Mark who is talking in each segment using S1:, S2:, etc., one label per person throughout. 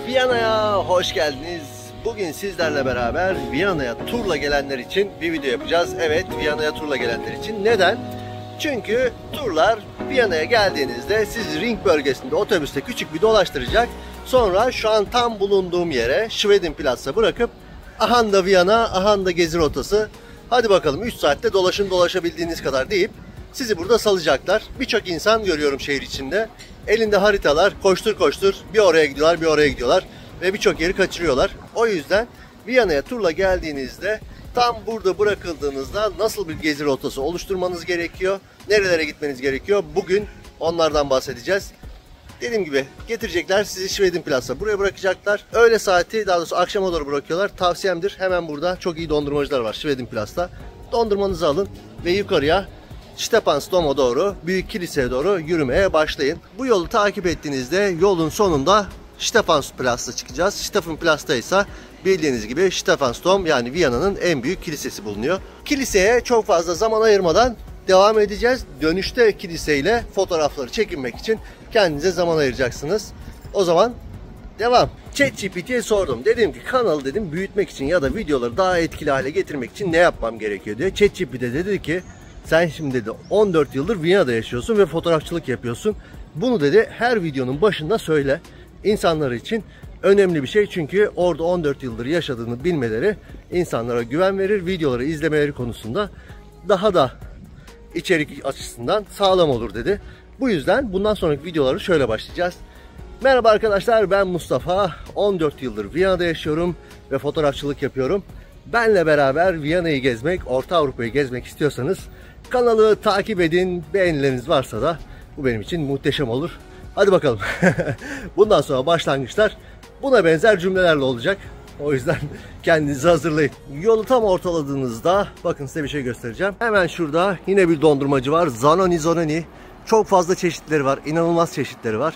S1: Viyana'ya hoş geldiniz. Bugün sizlerle beraber Viyana'ya turla gelenler için bir video yapacağız. Evet, Viyana'ya turla gelenler için. Neden? Çünkü turlar Viyana'ya geldiğinizde sizi Ring bölgesinde otobüste küçük bir dolaştıracak. Sonra şu an tam bulunduğum yere Schwedenplatz'a bırakıp ahanda Viyana, ahanda gezi rotası. Hadi bakalım 3 saatte dolaşın dolaşabildiğiniz kadar deyip sizi burada salacaklar. Birçok insan görüyorum şehir içinde. Elinde haritalar, koştur koştur bir oraya gidiyorlar, bir oraya gidiyorlar ve birçok yeri kaçırıyorlar. O yüzden Viyana'ya turla geldiğinizde tam burada bırakıldığınızda nasıl bir gezi rotası oluşturmanız gerekiyor, nerelere gitmeniz gerekiyor, bugün onlardan bahsedeceğiz. Dediğim gibi getirecekler sizi Schwedenplatz'a, buraya bırakacaklar. Öğle saati, daha doğrusu akşama doğru bırakıyorlar. Tavsiyemdir, hemen burada çok iyi dondurmacılar var Schwedenplatz'ta. Dondurmanızı alın ve yukarıya Stephansdom'a doğru, Büyük Kilise'ye doğru yürümeye başlayın. Bu yolu takip ettiğinizde yolun sonunda Stephansplatz'a çıkacağız. Stephansplatz'ta ise bildiğiniz gibi Stephansdom, yani Viyana'nın en büyük kilisesi bulunuyor. Kiliseye çok fazla zaman ayırmadan devam edeceğiz. Dönüşte kiliseyle fotoğrafları çekinmek için kendinize zaman ayıracaksınız. O zaman devam. ChatGPT'ye sordum. Dedim ki kanalı büyütmek için ya da videoları daha etkili hale getirmek için ne yapmam gerekiyor diye. ChatGPT dedi ki sen şimdi dedi 14 yıldır Viyana'da yaşıyorsun ve fotoğrafçılık yapıyorsun. Bunu dedi her videonun başında söyle. İnsanlar için önemli bir şey, çünkü orada 14 yıldır yaşadığını bilmeleri insanlara güven verir. Videoları izlemeleri konusunda daha da içerik açısından sağlam olur dedi. Bu yüzden bundan sonraki videoları şöyle başlayacağız. Merhaba arkadaşlar, ben Mustafa. 14 yıldır Viyana'da yaşıyorum ve fotoğrafçılık yapıyorum. Benle beraber Viyana'yı gezmek, Orta Avrupa'yı gezmek istiyorsanız kanalı takip edin. Beğenileriniz varsa da bu benim için muhteşem olur. Hadi bakalım. Bundan sonra başlangıçlar buna benzer cümlelerle olacak. O yüzden kendinizi hazırlayın. Yolu tam ortaladığınızda bakın size bir şey göstereceğim. Hemen şurada yine bir dondurmacı var. Zanoni. Çok fazla çeşitleri var. İnanılmaz çeşitleri var.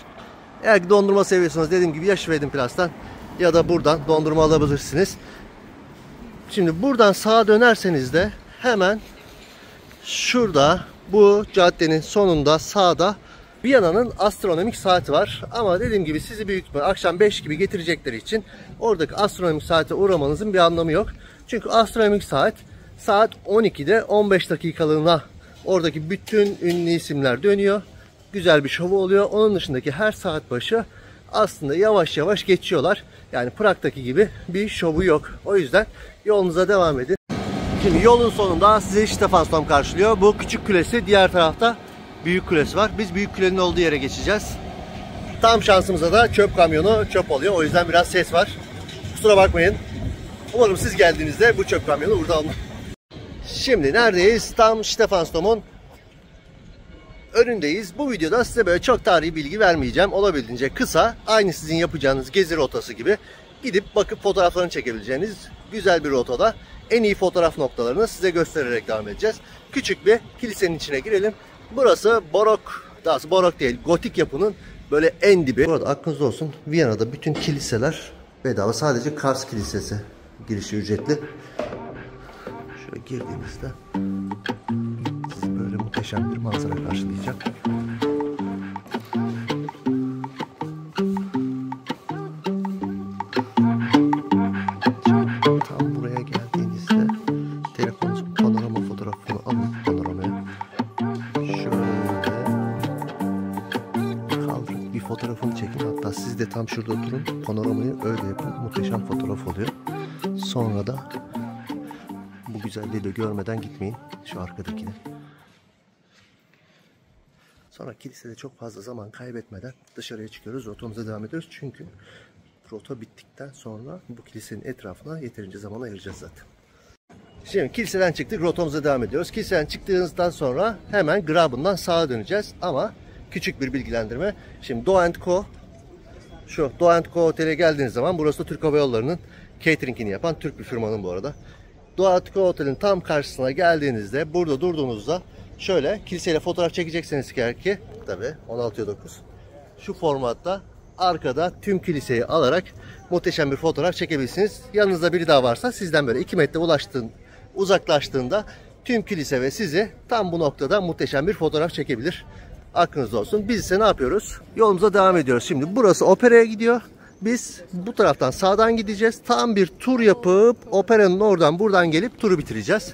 S1: Eğer ki dondurma seviyorsanız dediğim gibi ya Schwedenplatz'tan ya da buradan dondurma alabilirsiniz. Şimdi buradan sağa dönerseniz de hemen şurada bu caddenin sonunda sağda Viyana'nın astronomik saati var. Ama dediğim gibi sizi büyük ihtimalle akşam 5 gibi getirecekleri için oradaki astronomik saate uğramanızın bir anlamı yok. Çünkü astronomik saat 12'de 15 dakikalığına oradaki bütün ünlü isimler dönüyor. Güzel bir şovu oluyor. Onun dışındaki her saat başı aslında yavaş yavaş geçiyorlar. Yani Prag'daki gibi bir şovu yok. O yüzden yolunuza devam edin. Şimdi yolun sonunda sizi Stephansdom karşılıyor. Bu küçük kulesi, diğer tarafta büyük kulesi var. Biz büyük kulenin olduğu yere geçeceğiz. Tam şansımıza da çöp kamyonu çöp alıyor. O yüzden biraz ses var. Kusura bakmayın. Umarım siz geldiğinizde bu çöp kamyonu burada alın. Şimdi neredeyiz? Tam Stephansdom'un önündeyiz. Bu videoda size böyle çok tarihi bilgi vermeyeceğim. Olabildiğince kısa, aynı sizin yapacağınız gezi rotası gibi gidip bakıp fotoğraflarını çekebileceğiniz güzel bir rotada en iyi fotoğraf noktalarını size göstererek devam edeceğiz. Küçük bir kilisenin içine girelim. Burası barok, daha doğrusu barok değil, gotik yapının böyle en dibi. Bu arada aklınızda olsun, Viyana'da bütün kiliseler bedava. Sadece Kars Kilisesi girişi ücretli. Şöyle girdiğimizde sizi böyle muhteşem bir manzara karşılayacak. Tam buraya geldiğinizde telefonunuzun panorama fotoğrafını alın, panoramaya şöyle kaldırıp bir fotoğrafını çekin. Hatta siz de tam şurada durun, panoramayı öyle yapın, muhteşem fotoğraf oluyor. Sonra da bu güzelliği de görmeden gitmeyin, şu arkadakini. Sonra kilisede çok fazla zaman kaybetmeden dışarıya çıkıyoruz, rotamıza devam ediyoruz. Çünkü rota bittikten sonra bu kilisenin etrafına yeterince zaman ayıracağız zaten. Şimdi kiliseden çıktık, rotamıza devam ediyoruz. Kiliseden çıktığınızdan sonra hemen Graben'dan sağa döneceğiz. Ama küçük bir bilgilendirme. Şimdi Do & Co, şu Do & Co otele geldiğiniz zaman, burası da Türk Hava Yolları'nın catering'ini yapan Türk bir firmanın bu arada. Do & Co otelin tam karşısına geldiğinizde, burada durduğunuzda şöyle kiliseyle fotoğraf çekecekseniz ki tabi 16:9 şu formatta arkada tüm kiliseyi alarak muhteşem bir fotoğraf çekebilirsiniz. Yanınızda biri daha varsa sizden böyle 2 metre uzaklaştığında tüm kilise ve sizi tam bu noktada muhteşem bir fotoğraf çekebilir. Aklınızda olsun. Biz ise ne yapıyoruz? Yolumuza devam ediyoruz. Şimdi burası operaya gidiyor. Biz bu taraftan sağdan gideceğiz. Tam bir tur yapıp operanın oradan buradan gelip turu bitireceğiz.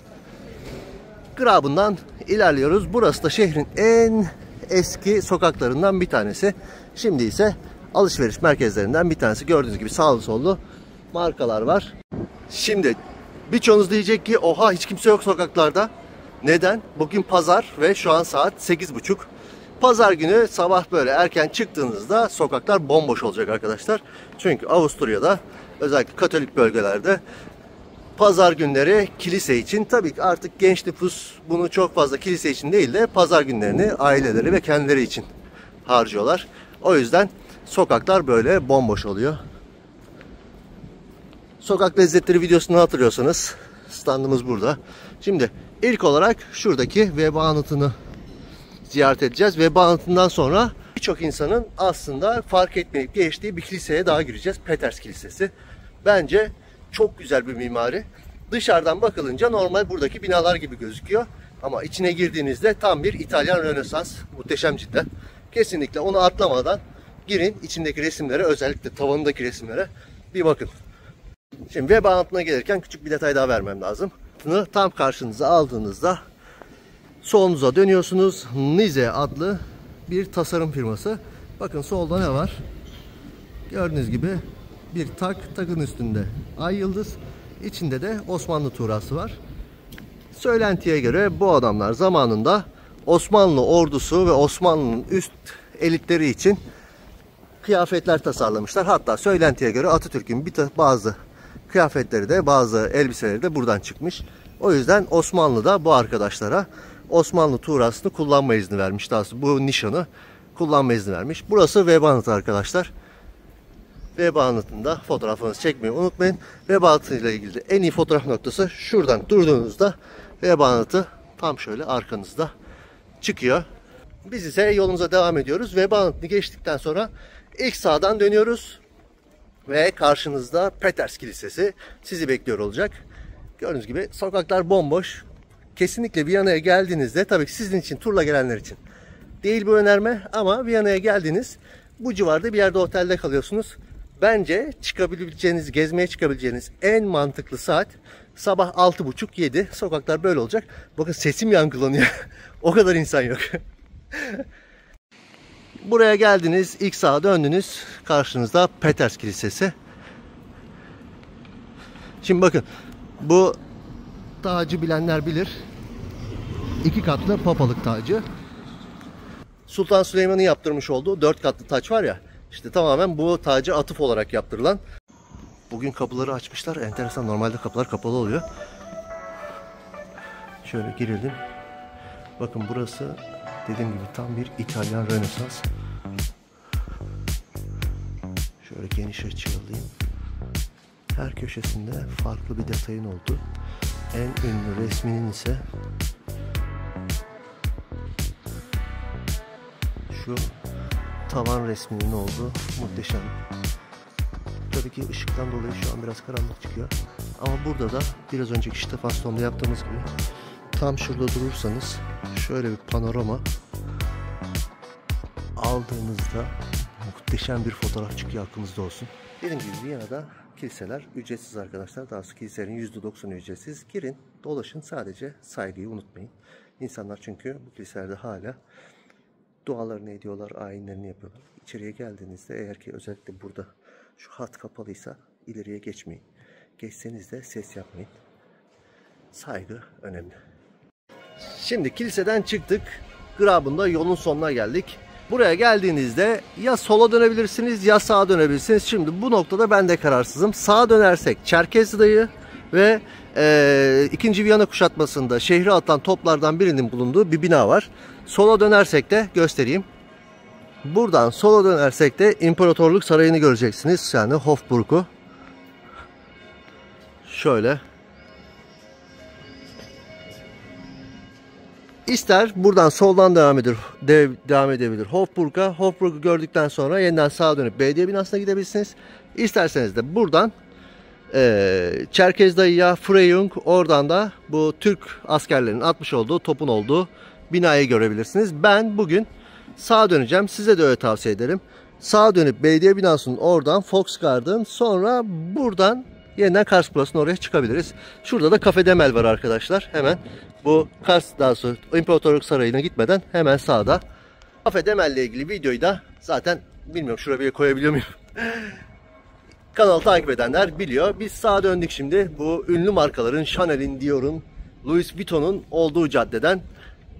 S1: Graben'dan ilerliyoruz. Burası da şehrin en eski sokaklarından bir tanesi. Şimdi ise alışveriş merkezlerinden bir tanesi. Gördüğünüz gibi sağlı sollu markalar var. Şimdi birçoğunuz diyecek ki oha hiç kimse yok sokaklarda. Neden? Bugün pazar ve şu an saat 8:30. Pazar günü sabah böyle erken çıktığınızda sokaklar bomboş olacak arkadaşlar. Çünkü Avusturya'da özellikle Katolik bölgelerde pazar günleri kilise için, tabii ki artık genç nüfus bunu çok fazla kilise için değil de pazar günlerini aileleri ve kendileri için harcıyorlar. O yüzden sokaklar böyle bomboş oluyor. Sokak lezzetleri videosunu hatırlıyorsanız standımız burada. Şimdi ilk olarak şuradaki veba anıtını ziyaret edeceğiz. Veba anıtından sonra birçok insanın aslında fark etmeyip geçtiği bir kiliseye daha gireceğiz. Peters Kilisesi. Bence çok güzel bir mimari. Dışarıdan bakılınca normal buradaki binalar gibi gözüküyor. Ama içine girdiğinizde tam bir İtalyan Rönesans. Muhteşem cidden. Kesinlikle onu atlamadan girin. İçindeki resimlere, özellikle tavanındaki resimlere bir bakın. Şimdi veba anıtına gelirken küçük bir detay daha vermem lazım. Tam karşınıza aldığınızda solunuza dönüyorsunuz. Nize adlı bir tasarım firması. Bakın solda ne var? Gördüğünüz gibi bir takın üstünde ay yıldız. İçinde de Osmanlı tuğrası var. Söylentiye göre bu adamlar zamanında Osmanlı ordusu ve Osmanlı'nın üst elitleri için kıyafetler tasarlamışlar. Hatta söylentiye göre Atatürk'ün bazı kıyafetleri de, bazı elbiseleri de buradan çıkmış. O yüzden Osmanlı da bu arkadaşlara Osmanlı tuğrasını kullanma izni vermiş. Daha sonra bu nişanı kullanma izni vermiş. Burası veba anıtı arkadaşlar. Veba anıtında fotoğrafınızı çekmeyi unutmayın. Veba anıtıyla ilgili de en iyi fotoğraf noktası şuradan durduğunuzda veba anıtı tam şöyle arkanızda çıkıyor. Biz ise yolumuza devam ediyoruz. Veba anıtını geçtikten sonra ilk sağdan dönüyoruz. Ve karşınızda Peters Kilisesi sizi bekliyor olacak. Gördüğünüz gibi sokaklar bomboş. Kesinlikle Viyana'ya geldiğinizde, tabii ki sizin için, turla gelenler için değil bu önerme, ama Viyana'ya geldiniz, bu civarda bir yerde otelde kalıyorsunuz. Bence çıkabileceğiniz, gezmeye çıkabileceğiniz en mantıklı saat sabah 6:30-7. Sokaklar böyle olacak. Bakın sesim yankılanıyor. O kadar insan yok. Buraya geldiniz, ilk sağa döndünüz. Karşınızda Peters Kilisesi. Şimdi bakın, bu tacı bilenler bilir. 2 katlı papalık tacı. Sultan Süleyman'ın yaptırmış olduğu 4 katlı taç var ya, işte tamamen bu tacı atıf olarak yaptırılan. Bugün kapıları açmışlar. Enteresan, normalde kapılar kapalı oluyor. Şöyle girelim. Bakın burası dediğim gibi tam bir İtalyan Rönesans. Şöyle geniş açı alayım. Her köşesinde farklı bir detayın olduğu. En ünlü resminin ise şu tavan resminin olduğu muhteşem. Tabii ki ışıktan dolayı şu an biraz karanlık çıkıyor. Ama burada da biraz önceki Stephansdom'da yaptığımız gibi tam şurada durursanız şöyle bir panorama aldığınızda muhteşem bir fotoğraf çıkıyor, aklınızda olsun. Dediğim gibi Viyana'da kiliseler ücretsiz arkadaşlar. Daha sonra kiliselerin %90'ı ücretsiz. Girin, dolaşın, sadece saygıyı unutmayın. İnsanlar çünkü bu kiliselerde hala dualarını ediyorlar, ayinlerini yapıyorlar. İçeriye geldiğinizde, eğer ki özellikle burada şu hat kapalıysa ileriye geçmeyin. Geçseniz de ses yapmayın. Saygı önemli. Şimdi kiliseden çıktık. Graben'da yolun sonuna geldik. Buraya geldiğinizde ya sola dönebilirsiniz ya sağa dönebilirsiniz. Şimdi bu noktada ben de kararsızım. Sağa dönersek Çerkezli ve 2. Viyana kuşatmasında şehri atan toplardan birinin bulunduğu bir bina var. Sola dönersek de göstereyim. Buradan sola dönersek de İmparatorluk Sarayı'nı göreceksiniz. Yani Hofburg'u. Şöyle. İster buradan soldan devam edebilir Hofburg'a. Hofburg'u gördükten sonra yeniden sağa dönüp belediye binasına gidebilirsiniz. İsterseniz de buradan Çerkezdayı'ya, Freyung, oradan da bu Türk askerlerinin atmış olduğu, topun olduğu binayı görebilirsiniz. Ben bugün sağa döneceğim. Size de öyle tavsiye ederim. Sağa dönüp belediye binasının oradan Volksgarden, sonra buradan yeniden Kars Plus'un oraya çıkabiliriz. Şurada da Cafe Demel var arkadaşlar. Hemen bu Kars, daha sonra İmparatorluk Sarayı'na gitmeden hemen sağda. Cafe Demel ile ilgili videoyu da zaten bilmiyorum, şuraya bir koyabiliyor muyum? Kanalı takip edenler biliyor. Biz sağa döndük şimdi. Bu ünlü markaların, Chanel'in, Dior'un, Louis Vuitton'un olduğu caddeden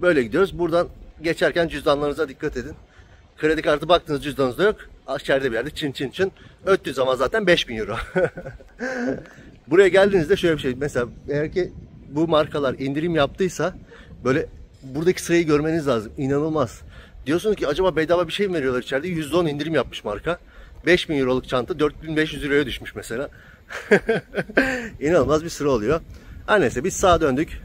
S1: böyle gidiyoruz. Buradan geçerken cüzdanlarınıza dikkat edin. Kredi kartı baktığınız cüzdanınızda yok. Aşağıda bir yerde çın çın çın. Öttüğü zaman zaten 5.000 euro. Buraya geldiğinizde şöyle bir şey. Mesela eğer ki bu markalar indirim yaptıysa böyle buradaki sırayı görmeniz lazım. İnanılmaz. Diyorsunuz ki acaba bedava bir şey mi veriyorlar içeride? %10 indirim yapmış marka. 5.000 euroluk çanta 4.500 euroya düşmüş mesela. İnanılmaz bir sıra oluyor. Her neyse biz sağa döndük.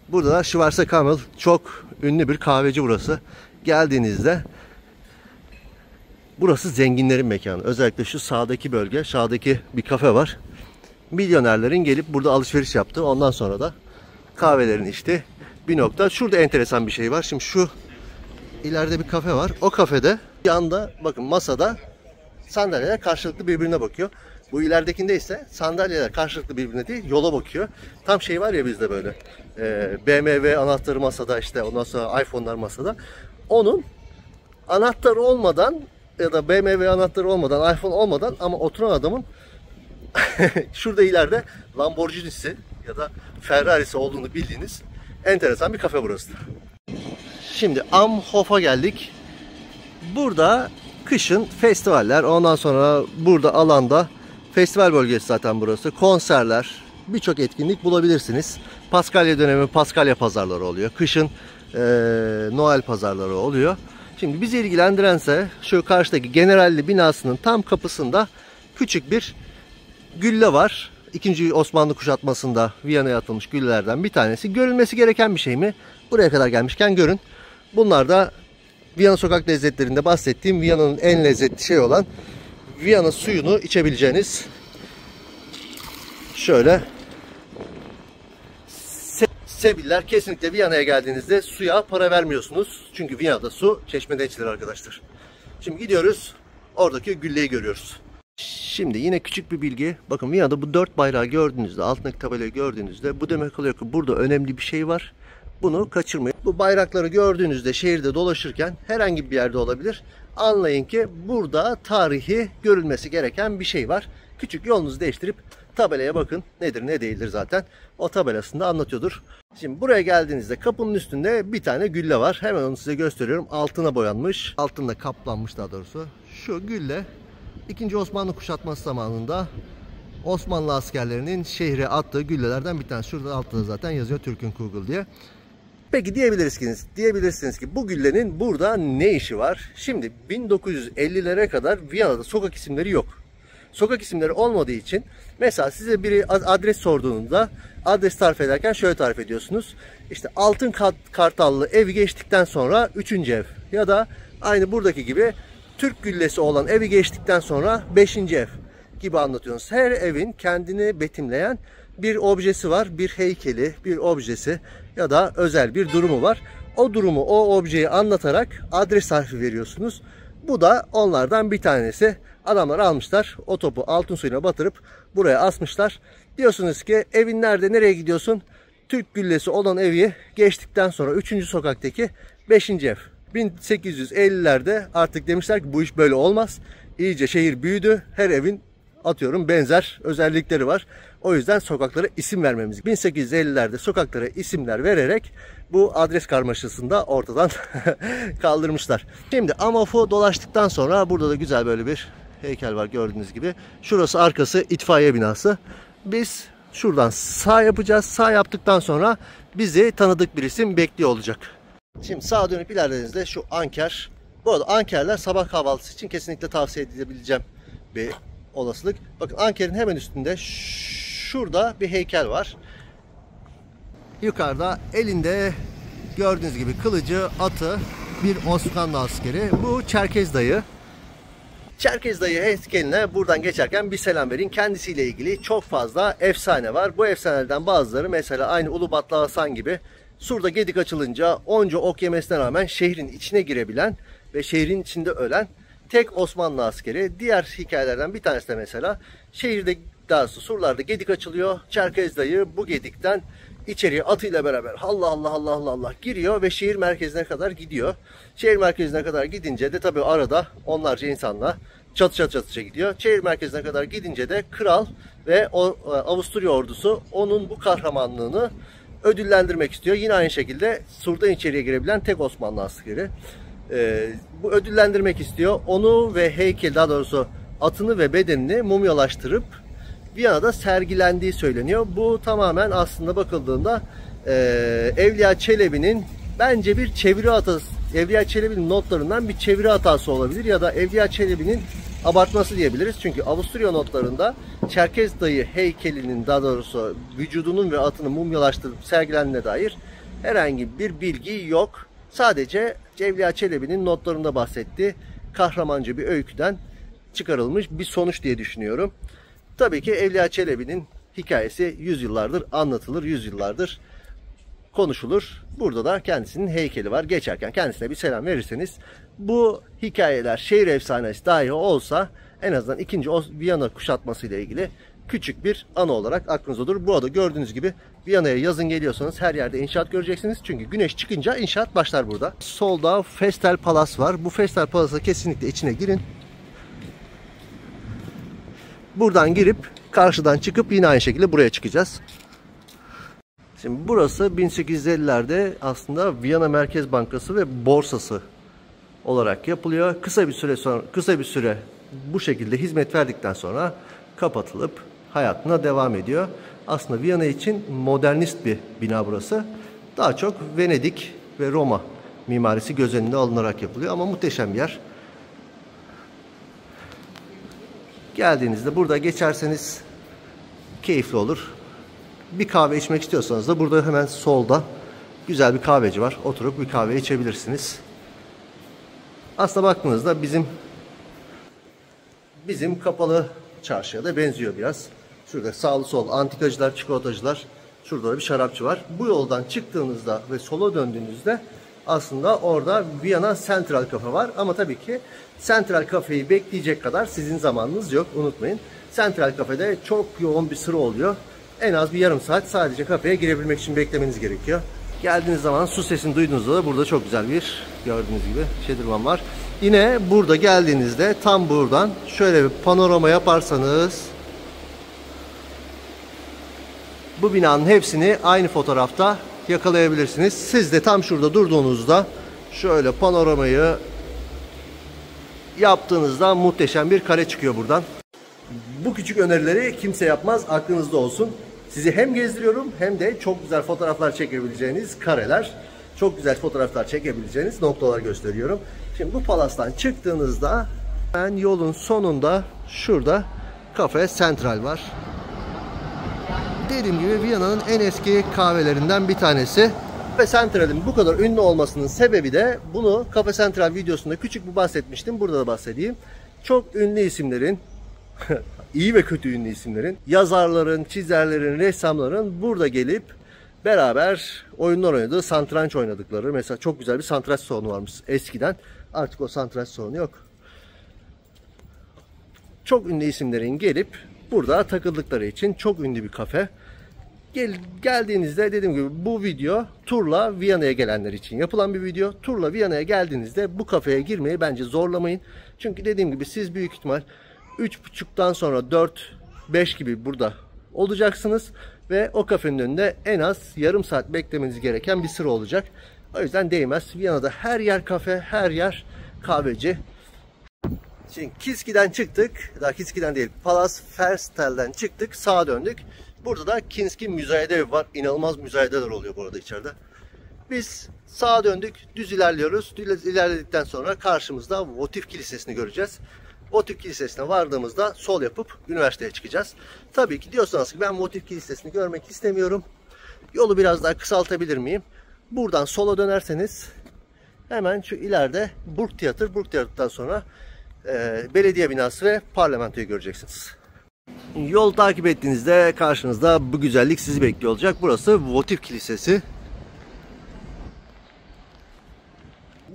S1: Burada da Schwarze Kamel, çok ünlü bir kahveci burası. Geldiğinizde burası zenginlerin mekanı. Özellikle şu sağdaki bölge, sağdaki bir kafe var. Milyonerlerin gelip burada alışveriş yaptığı, ondan sonra da kahvelerini içti bir nokta. Şurada enteresan bir şey var. Şimdi şu ileride bir kafe var. O kafede yanda bakın masada sandalyeler karşılıklı birbirine bakıyor. Bu ileridekinde ise sandalyeler karşılıklı birbirine değil, yola bakıyor. Tam şey var ya bizde böyle BMW anahtarı masada, işte ondan sonra iPhone'lar masada. Onun anahtarı olmadan ya da BMW anahtarı olmadan, iPhone olmadan ama oturan adamın şurada ileride Lamborghini'si ya da Ferrari'si olduğunu bildiğiniz enteresan bir kafe burası. Şimdi Amhof'a geldik. Burada kışın festivaller, ondan sonra burada alanda festival bölgesi zaten burası. Konserler, birçok etkinlik bulabilirsiniz. Paskalya dönemi Paskalya pazarları oluyor. Kışın Noel pazarları oluyor. Şimdi bizi ilgilendirense şu karşıdaki Generalli binasının tam kapısında küçük bir gülle var. 2. Osmanlı kuşatmasında Viyana'ya atılmış güllelerden bir tanesi. Görülmesi gereken bir şey mi? Buraya kadar gelmişken görün. Bunlar da Viyana sokak lezzetlerinde bahsettiğim Viyana'nın en lezzetli şey olan Viyana suyunu içebileceğiniz şöyle sebiller. Kesinlikle Viyana'ya geldiğinizde suya para vermiyorsunuz. Çünkü Viyana'da su çeşmeden içilir arkadaşlar. Şimdi gidiyoruz. Oradaki gülleyi görüyoruz. Şimdi yine küçük bir bilgi. Bakın Viyana'da bu 4 bayrağı gördüğünüzde, altındaki tabelayı gördüğünüzde bu demek oluyor ki burada önemli bir şey var. Bunu kaçırmayın. Bu bayrakları gördüğünüzde şehirde dolaşırken herhangi bir yerde olabilir. Anlayın ki burada tarihi görülmesi gereken bir şey var. Küçük yolunuzu değiştirip tabelaya bakın. Nedir ne değildir zaten. O tabelasında anlatıyordur. Şimdi buraya geldiğinizde kapının üstünde bir tane gülle var. Hemen onu size gösteriyorum. Altına boyanmış. Altında kaplanmış daha doğrusu. Şu gülle 2. Osmanlı kuşatması zamanında Osmanlı askerlerinin şehre attığı güllelerden bir tanesi. Şurada altta zaten yazıyor Türkenkugel diye. Peki diyebilirsiniz ki bu güllenin burada ne işi var? Şimdi 1950'lere kadar Viyana'da sokak isimleri yok. Sokak isimleri olmadığı için mesela size biri adres sorduğunda adres tarif ederken şöyle tarif ediyorsunuz. İşte Altın Kartallı evi geçtikten sonra 3. ev ya da aynı buradaki gibi Türk güllesi olan evi geçtikten sonra 5. ev gibi anlatıyorsunuz. Her evin kendini betimleyen bir objesi var, bir heykeli, bir objesi ya da özel bir durumu var. O durumu, o objeyi anlatarak adres harfi veriyorsunuz. Bu da onlardan bir tanesi. Adamlar almışlar, o topu altın suyuna batırıp buraya asmışlar. Diyorsunuz ki evin nerede, nereye gidiyorsun? Türk güllesi olan evi geçtikten sonra 3. sokaktaki 5. ev. 1850'lerde artık demişler ki bu iş böyle olmaz. İyice şehir büyüdü. Her evin atıyorum benzer özellikleri var. O yüzden sokaklara isim vermemiz. 1850'lerde sokaklara isimler vererek bu adres karmaşasını da ortadan kaldırmışlar. Şimdi Amhof'u dolaştıktan sonra burada da güzel böyle bir heykel var gördüğünüz gibi. Şurası arkası itfaiye binası. Biz şuradan sağ yapacağız. Sağ yaptıktan sonra bizi tanıdık bir isim bekliyor olacak. Şimdi sağa dönüp ilerlediğinizde şu Anker. Bu arada Ankerler sabah kahvaltısı için kesinlikle tavsiye edebileceğim bir olasılık. Bakın Anker'in hemen üstünde şurada bir heykel var. Yukarıda elinde gördüğünüz gibi kılıcı, atı bir Osmanlı askeri. Bu Çerkez dayı. Çerkez dayı heykeline buradan geçerken bir selam verin. Kendisiyle ilgili çok fazla efsane var. Bu efsanelerden bazıları mesela aynı Ulubatlı Hasan gibi Sur'da gedik açılınca onca ok yemesine rağmen şehrin içine girebilen ve şehrin içinde ölen tek Osmanlı askeri. Diğer hikayelerden bir tanesi de mesela şehirde, daha doğrusu surlarda gedik açılıyor. Çerkez dayı bu gedikten içeriye atıyla beraber Allah Allah Allah Allah Allah giriyor ve şehir merkezine kadar gidiyor. Şehir merkezine kadar gidince de tabii arada onlarca insanla çatışa gidiyor. Şehir merkezine kadar gidince de kral ve Avusturya ordusu onun bu kahramanlığını ödüllendirmek istiyor. Yine aynı şekilde surdan içeriye girebilen tek Osmanlı askeri. Bu ödüllendirmek istiyor. Onu ve heykel, daha doğrusu atını ve bedenini mumyalaştırıp Viyana'da sergilendiği söyleniyor. Bu tamamen aslında bakıldığında Evliya Çelebi'nin bence bir çeviri hatası, Evliya Çelebi'nin notlarından bir çeviri hatası olabilir ya da Evliya Çelebi'nin abartması diyebiliriz. Çünkü Avusturya notlarında Çerkez dayı heykelinin, daha doğrusu vücudunun ve atının mumyalaştırıp sergilendiğine dair herhangi bir bilgi yok. Sadece Evliya Çelebi'nin notlarında bahsettiği kahramanca bir öyküden çıkarılmış bir sonuç diye düşünüyorum. Tabii ki Evliya Çelebi'nin hikayesi yüzyıllardır anlatılır, yüzyıllardır konuşulur. Burada da kendisinin heykeli var. Geçerken kendisine bir selam verirseniz, bu hikayeler şehir efsanesi dahi olsa en azından 2. Viyana kuşatması ile ilgili küçük bir anı olarak aklınızda olur. Bu arada gördüğünüz gibi Viyana'ya yazın geliyorsanız her yerde inşaat göreceksiniz. Çünkü güneş çıkınca inşaat başlar burada. Solda Festel Palas var. Bu Festel Palas'a kesinlikle içine girin. Buradan girip karşıdan çıkıp yine aynı şekilde buraya çıkacağız. Şimdi burası 1850'lerde aslında Viyana Merkez Bankası ve borsası olarak yapılıyor. Kısa bir süre bu şekilde hizmet verdikten sonra kapatılıp hayatına devam ediyor. Aslında Viyana için modernist bir bina burası. Daha çok Venedik ve Roma mimarisi göz önünde alınarak yapılıyor ama muhteşem bir yer. Geldiğinizde burada geçerseniz keyifli olur. Bir kahve içmek istiyorsanız da burada hemen solda güzel bir kahveci var. Oturup bir kahve içebilirsiniz. Aslında baktığınızda bizim kapalı çarşıya da benziyor biraz. Şurada sağlı sol antikacılar, çikolatacılar. Şurada da bir şarapçı var. Bu yoldan çıktığınızda ve sola döndüğünüzde aslında orada Viyana Central Cafe var. Ama tabii ki Central Cafe'yi bekleyecek kadar sizin zamanınız yok. Unutmayın. Central Cafe'de çok yoğun bir sıra oluyor. En az bir yarım saat sadece kafeye girebilmek için beklemeniz gerekiyor. Geldiğiniz zaman su sesini duyduğunuzda da burada çok güzel bir, gördüğünüz gibi, şedirvan var. Yine burada geldiğinizde tam buradan şöyle bir panorama yaparsanız bu binanın hepsini aynı fotoğrafta yakalayabilirsiniz. Siz de tam şurada durduğunuzda şöyle panoramayı yaptığınızda muhteşem bir kare çıkıyor buradan. Bu küçük önerileri kimse yapmaz, aklınızda olsun. Sizi hem gezdiriyorum hem de çok güzel fotoğraflar çekebileceğiniz kareler, çok güzel fotoğraflar çekebileceğiniz noktalar gösteriyorum. Şimdi bu palastan çıktığınızda hemen yolun sonunda şurada Cafe Central var. Dediğim gibi Viyana'nın en eski kahvelerinden bir tanesi. Cafe Central'in bu kadar ünlü olmasının sebebi de, bunu Cafe Central videosunda küçük bir bahsetmiştim. Burada da bahsedeyim. Çok ünlü isimlerin iyi ve kötü ünlü isimlerin, yazarların, çizerlerin, ressamların burada gelip beraber oyunlar oynadığı, satranç oynadıkları, mesela çok güzel bir satranç salonu varmış eskiden. Artık o satranç salonu yok. Çok ünlü isimlerin gelip burada takıldıkları için çok ünlü bir kafe. Geldiğinizde dediğim gibi bu video turla Viyana'ya gelenler için yapılan bir video. Turla Viyana'ya geldiğinizde bu kafeye girmeyi bence zorlamayın. Çünkü dediğim gibi siz büyük ihtimal 3.30'dan sonra 4-5 gibi burada olacaksınız ve o kafenin önünde en az yarım saat beklemeniz gereken bir sıra olacak. O yüzden değmez. Viyana'da her yer kafe, her yer kahveci. Şimdi Kinski'den çıktık. Daha Kinski'den değil, Palas Ferstel'den çıktık. Sağa döndük. Burada da Kinski Müzayede Evi var. İnanılmaz müzayedeler oluyor bu arada içeride. Biz sağa döndük. Düz ilerliyoruz. Düz ilerledikten sonra karşımızda Votif Kilisesi'ni göreceğiz. Votif Kilisesi'ne vardığımızda sol yapıp üniversiteye çıkacağız. Tabii ki diyorsanız ki ben Votif Kilisesi'ni görmek istemiyorum, yolu biraz daha kısaltabilir miyim? Buradan sola dönerseniz hemen şu ileride Burgtheater, Burgtheater'dan sonra belediye binası ve parlamentoyu göreceksiniz. Yol takip ettiğinizde karşınızda bu güzellik sizi bekliyor olacak. Burası Votif Kilisesi.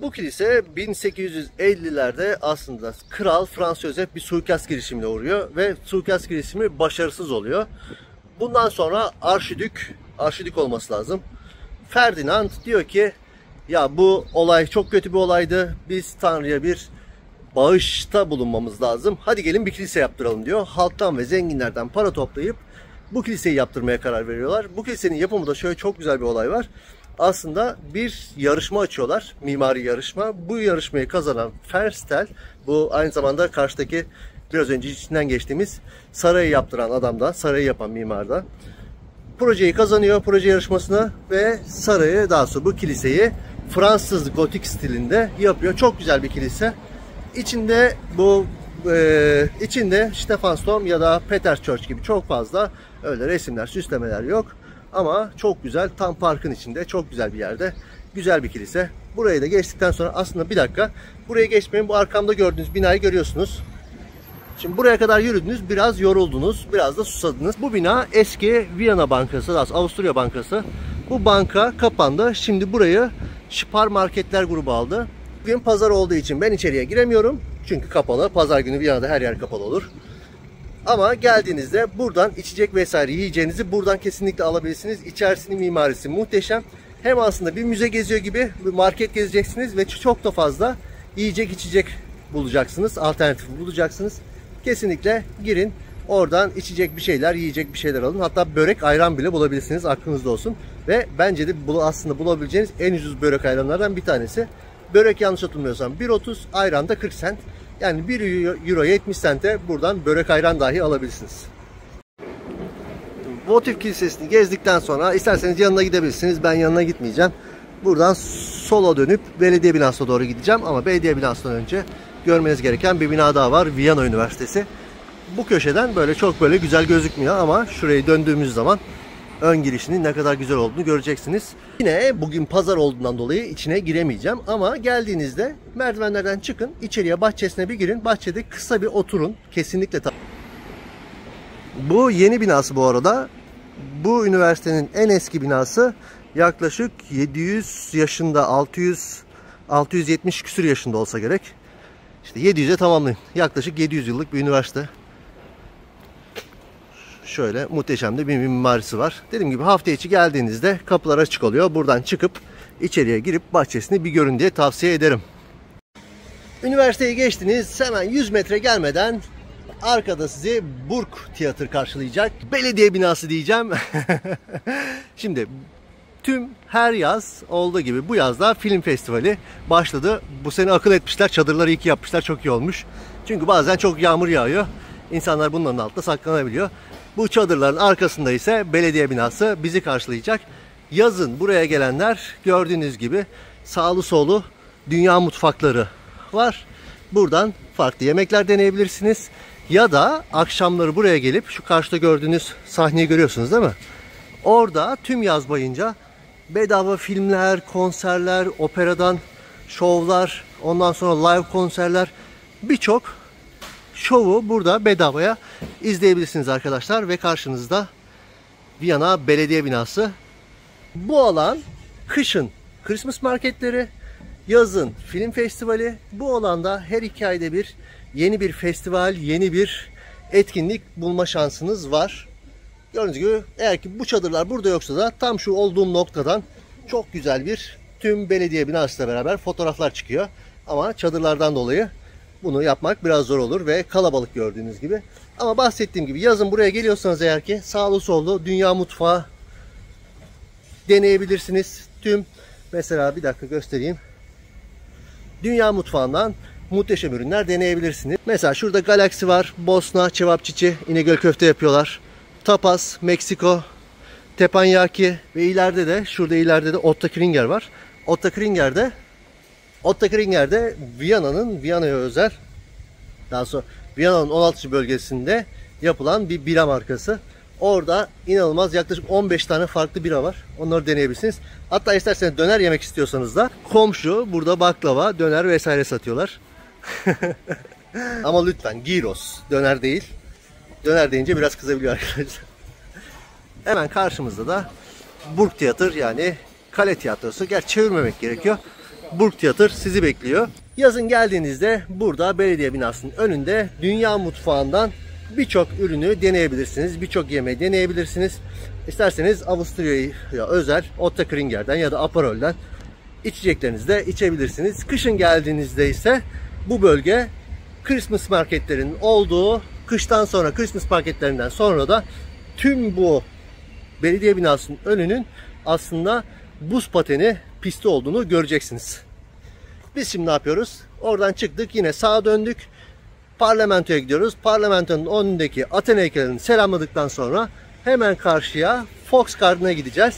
S1: Bu kilise 1850'lerde aslında Kral Franz Joseph bir suikast girişimine uğruyor ve suikast girişimi başarısız oluyor. Bundan sonra arşidük olması lazım. Ferdinand diyor ki ya bu olay çok kötü bir olaydı. Biz Tanrı'ya bir bağışta bulunmamız lazım. Hadi gelin bir kilise yaptıralım diyor. Halktan ve zenginlerden para toplayıp bu kiliseyi yaptırmaya karar veriyorlar. Bu kilisenin yapımında şöyle çok güzel bir olay var. Aslında bir yarışma açıyorlar. Mimari yarışma. Bu yarışmayı kazanan Ferstel, bu aynı zamanda karşıdaki biraz önce içinden geçtiğimiz sarayı yaptıran adamdan, sarayı yapan mimardan. Projeyi kazanıyor, proje yarışmasını ve sarayı, daha sonra bu kiliseyi Fransız gotik stilinde yapıyor. Çok güzel bir kilise. İçinde Stephansdom ya da Peterskirch gibi çok fazla öyle resimler, süslemeler yok. Ama çok güzel, tam parkın içinde, çok güzel bir yerde. Güzel bir kilise. Burayı da geçtikten sonra aslında bir dakika. Buraya geçmeyin, bu arkamda gördüğünüz binayı görüyorsunuz. Şimdi buraya kadar yürüdünüz, biraz yoruldunuz, biraz da susadınız. Bu bina eski Viyana Bankası, daha Avusturya Bankası. Bu banka kapandı. Şimdi burayı Spar Marketler grubu aldı. Bugün pazar olduğu için ben içeriye giremiyorum. Çünkü kapalı. Pazar günü Viyana'da her yer kapalı olur. Ama geldiğinizde buradan içecek vesaire yiyeceğinizi buradan kesinlikle alabilirsiniz. İçerisinin mimarisi muhteşem. Hem aslında bir müze geziyor gibi bir market gezeceksiniz ve çok da fazla yiyecek içecek bulacaksınız. Alternatif bulacaksınız. Kesinlikle girin. Oradan içecek bir şeyler, yiyecek bir şeyler alın. Hatta börek, ayran bile bulabilirsiniz. Aklınızda olsun. Ve bence de aslında bulabileceğiniz en ucuz börek ayranlardan bir tanesi. Börek yanlış hatırlamıyorsam 1.30, ayran da 40 cent. Yani 1 euro 70 cent'e buradan börek ayran dahi alabilirsiniz. Votif Kilisesi'ni gezdikten sonra isterseniz yanına gidebilirsiniz. Ben yanına gitmeyeceğim. Buradan sola dönüp belediye binasına doğru gideceğim. Ama belediye binasından önce görmeniz gereken bir bina daha var. Viyana Üniversitesi. Bu köşeden böyle çok böyle güzel gözükmüyor ama şurayı döndüğümüz zaman ön girişinin ne kadar güzel olduğunu göreceksiniz. Yine bugün pazar olduğundan dolayı içine giremeyeceğim ama geldiğinizde merdivenlerden çıkın, içeriye, bahçesine bir girin. Bahçede kısa bir oturun. Kesinlikle. Bu yeni binası bu arada. Bu üniversitenin en eski binası, yaklaşık 700 yaşında, 670 küsur yaşında olsa gerek. İşte 700'e tamamlayın. Yaklaşık 700 yıllık bir üniversite. Şöyle muhteşem de bir mimarisi var. Dediğim gibi hafta içi geldiğinizde kapılar açık oluyor. Buradan çıkıp içeriye girip bahçesini bir görün diye tavsiye ederim. Üniversiteyi geçtiniz. Hemen 100 metre gelmeden arkada sizi Burg Tiyatro karşılayacak. Belediye binası diyeceğim. Şimdi her yaz olduğu gibi bu yazda film festivali başladı. Bu sene akıl etmişler. Çadırları iyi ki yapmışlar. Çok iyi olmuş. Çünkü bazen çok yağmur yağıyor. İnsanlar bunların altında saklanabiliyor. Bu çadırların arkasında ise belediye binası bizi karşılayacak. Yazın buraya gelenler gördüğünüz gibi sağlı solu dünya mutfakları var. Buradan farklı yemekler deneyebilirsiniz. Ya da akşamları buraya gelip şu karşıda gördüğünüz sahneyi görüyorsunuz değil mi? Orada tüm yaz boyunca bedava filmler, konserler, operadan şovlar, ondan sonra live konserler, birçok şovu burada bedavaya izleyebilirsiniz arkadaşlar. Ve karşınızda Viyana Belediye Binası. Bu alan kışın Christmas marketleri, yazın film festivali. Bu alanda her 2 ayda bir yeni bir festival, yeni bir etkinlik bulma şansınız var. Gördüğünüz gibi eğer ki bu çadırlar burada yoksa da tam şu olduğum noktadan çok güzel bir tüm belediye binasıyla beraber fotoğraflar çıkıyor. Ama çadırlardan dolayı bunu yapmak biraz zor olur ve kalabalık gördüğünüz gibi. Ama bahsettiğim gibi yazın buraya geliyorsanız eğer ki sağlı sollu dünya mutfağı deneyebilirsiniz. Mesela bir dakika göstereyim. Dünya mutfağından muhteşem ürünler deneyebilirsiniz. Mesela şurada Galaxy var. Bosna, Cevapçiçi, İnegöl köfte yapıyorlar. Tapas, Meksiko, teppanyaki ve şurada ileride de Ottakringer var. Ottakringer'de Viyana'ya özel, daha sonra Viyana'nın 16. bölgesinde yapılan bir bira markası. Orada inanılmaz yaklaşık 15 tane farklı bira var. Onları deneyebilirsiniz. Hatta isterseniz döner yemek istiyorsanız da komşu burada baklava, döner vesaire satıyorlar. Ama lütfen gyros, döner değil. Döner deyince biraz kızabiliyor arkadaşlar. Hemen karşımızda da Burg Tiyatro, yani kale tiyatrosu. Gerçi çevirmemek gerekiyor. Burgtheater sizi bekliyor. Yazın geldiğinizde burada belediye binasının önünde Dünya Mutfağı'ndan birçok ürünü deneyebilirsiniz. Birçok yemeği deneyebilirsiniz. İsterseniz Avusturya'ya özel Ottakringer'den ya da Aperol'den içeceklerinizi de içebilirsiniz. Kışın geldiğinizde ise bu bölge Christmas marketlerinin olduğu, kıştan sonra Christmas marketlerinden sonra da tüm bu belediye binasının önünün aslında buz pateni pisti olduğunu göreceksiniz. Biz şimdi ne yapıyoruz? Oradan çıktık, yine sağa döndük. Parlamentoya gidiyoruz. Parlamentonun önündeki Athena heykelini selamladıktan sonra hemen karşıya Fox Garden'a gideceğiz.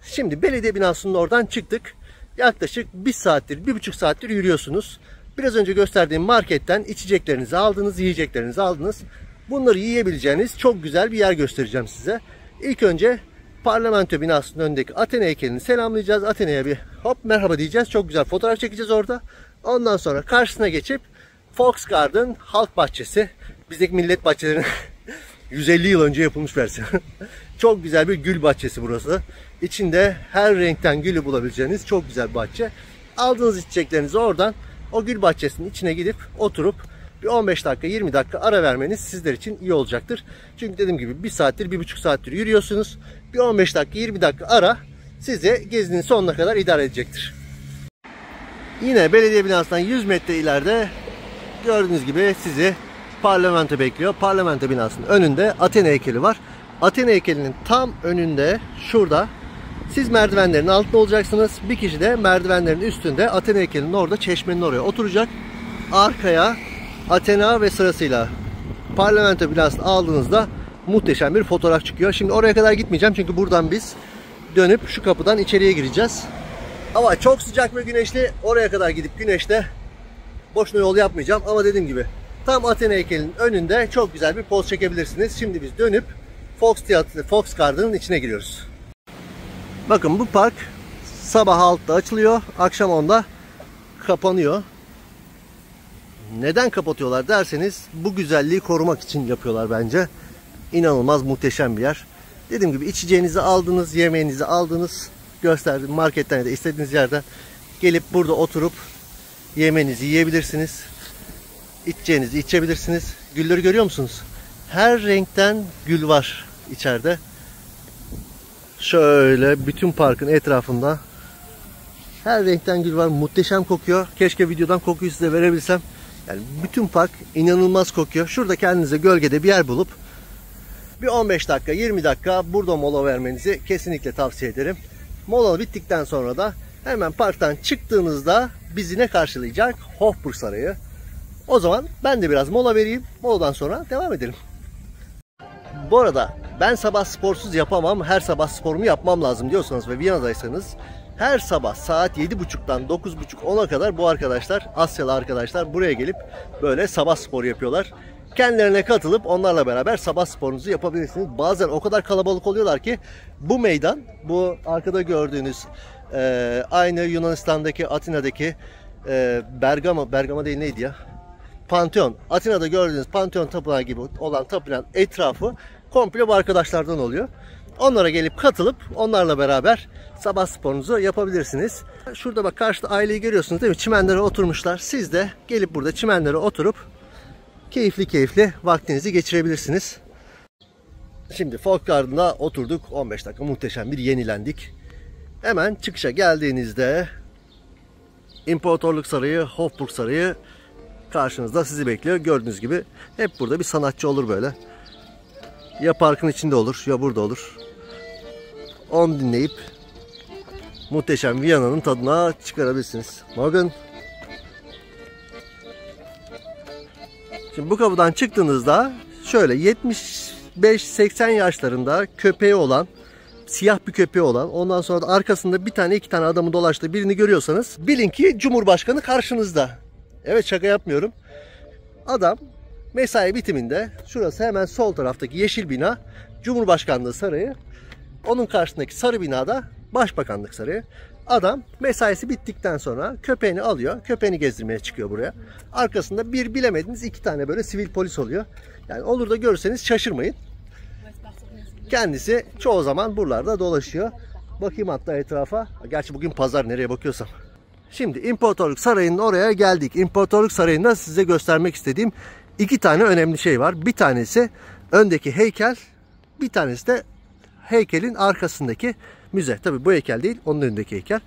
S1: Şimdi belediye binasının oradan çıktık. Yaklaşık 1 saattir, 1,5 saattir yürüyorsunuz. Biraz önce gösterdiğim marketten içeceklerinizi aldınız, yiyeceklerinizi aldınız. Bunları yiyebileceğiniz çok güzel bir yer göstereceğim size. İlk önce Parlamento binasının önündeki Athena heykelini selamlayacağız. Athena'ya bir hop merhaba diyeceğiz. Çok güzel fotoğraf çekeceğiz orada. Ondan sonra karşısına geçip Fox Garden Halk Bahçesi. Bizdeki millet bahçelerinin 150 yıl önce yapılmış versiyonu. Çok güzel bir gül bahçesi burası. İçinde her renkten gülü bulabileceğiniz çok güzel bir bahçe. Aldığınız içeceklerinizi oradan o gül bahçesinin içine gidip oturup bir 15 dakika 20 dakika ara vermeniz sizler için iyi olacaktır. Çünkü dediğim gibi 1 saattir 1,5 saattir yürüyorsunuz. Bir 15 dakika 20 dakika ara sizi gezinin sonuna kadar idare edecektir. Yine belediye binasından 100 metre ileride gördüğünüz gibi sizi Parlamento bekliyor. Parlamento binasının önünde Athena heykeli var. Athena heykelinin tam önünde şurada siz merdivenlerin altında olacaksınız. Bir kişi de merdivenlerin üstünde Athena heykelinin orada çeşmenin oraya oturacak. Arkaya Athena ve sırasıyla Parlamento binasını aldığınızda muhteşem bir fotoğraf çıkıyor. Şimdi oraya kadar gitmeyeceğim çünkü buradan biz dönüp şu kapıdan içeriye gireceğiz. Hava çok sıcak ve güneşli. Oraya kadar gidip güneşte boşuna yol yapmayacağım ama dediğim gibi tam Athena heykelinin önünde çok güzel bir poz çekebilirsiniz. Şimdi biz dönüp Fox Garden'ın içine giriyoruz. Bakın bu park sabah 6'da açılıyor, akşam 10'da kapanıyor. Neden kapatıyorlar derseniz bu güzelliği korumak için yapıyorlar bence. İnanılmaz muhteşem bir yer. Dediğim gibi içeceğinizi aldınız, yemeğinizi aldınız. Gösterdim marketten ya da istediğiniz yerden gelip burada oturup yemeğinizi yiyebilirsiniz. İçeceğinizi içebilirsiniz. Gülleri görüyor musunuz? Her renkten gül var içeride. Şöyle bütün parkın etrafında her renkten gül var. Muhteşem kokuyor. Keşke videodan kokuyu size verebilsem. Yani bütün park inanılmaz kokuyor. Şurada kendinize gölgede bir yer bulup bir 15 dakika 20 dakika burada mola vermenizi kesinlikle tavsiye ederim. Mola bittikten sonra da hemen parktan çıktığınızda bizi ne karşılayacak? Hofburg Sarayı. O zaman ben de biraz mola vereyim. Moladan sonra devam edelim. Bu arada ben sabah sporsuz yapamam. Her sabah sporumu yapmam lazım diyorsanız ve Viyana'daysanız her sabah saat 7.30'dan 9.30-10'a kadar bu arkadaşlar, Asyalı arkadaşlar buraya gelip böyle sabah sporu yapıyorlar. Kendilerine katılıp onlarla beraber sabah sporunuzu yapabilirsiniz. Bazen o kadar kalabalık oluyorlar ki bu meydan, bu arkada gördüğünüz aynı Yunanistan'daki, Atina'daki Bergama değil neydi ya? Pantheon. Atina'da gördüğünüz Pantheon tapınağı gibi olan tapınağın etrafı komple bu arkadaşlardan oluyor. Onlara gelip katılıp onlarla beraber sabah sporunuzu yapabilirsiniz. Şurada bak karşıda aileyi görüyorsunuz değil mi? Çimenlere oturmuşlar. Siz de gelip burada çimenlere oturup keyifli vaktinizi geçirebilirsiniz. Şimdi Fox Garden'da oturduk. 15 dakika muhteşem bir yenilendik. Hemen çıkışa geldiğinizde İmparatorluk Sarayı, Hofburg Sarayı karşınızda sizi bekliyor. Gördüğünüz gibi hep burada bir sanatçı olur böyle. Ya parkın içinde olur ya burada olur. Onu dinleyip muhteşem Viyana'nın tadına çıkarabilirsiniz. Morgan. Şimdi bu kapıdan çıktığınızda şöyle 75-80 yaşlarında köpeği olan, siyah bir köpeği olan, ondan sonra da arkasında bir tane iki tane adamın dolaştığı birini görüyorsanız bilin ki Cumhurbaşkanı karşınızda. Evet, şaka yapmıyorum. Adam mesai bitiminde şurası hemen sol taraftaki yeşil bina Cumhurbaşkanlığı Sarayı. Onun karşısındaki sarı binada Başbakanlık Sarayı. Adam mesaisi bittikten sonra köpeğini alıyor. Köpeğini gezdirmeye çıkıyor buraya. Arkasında bir bilemediniz iki tane böyle sivil polis oluyor. Yani olur da görürseniz şaşırmayın. Kendisi çoğu zaman buralarda dolaşıyor. Bakayım hatta etrafa. Gerçi bugün pazar, nereye bakıyorsam. Şimdi İmparatorluk Sarayı'nın oraya geldik. İmparatorluk Sarayı'nda size göstermek istediğim iki tane önemli şey var. Bir tanesi öndeki heykel, bir tanesi de heykelin arkasındaki müze. Tabii bu heykel değil, onun önündeki heykel.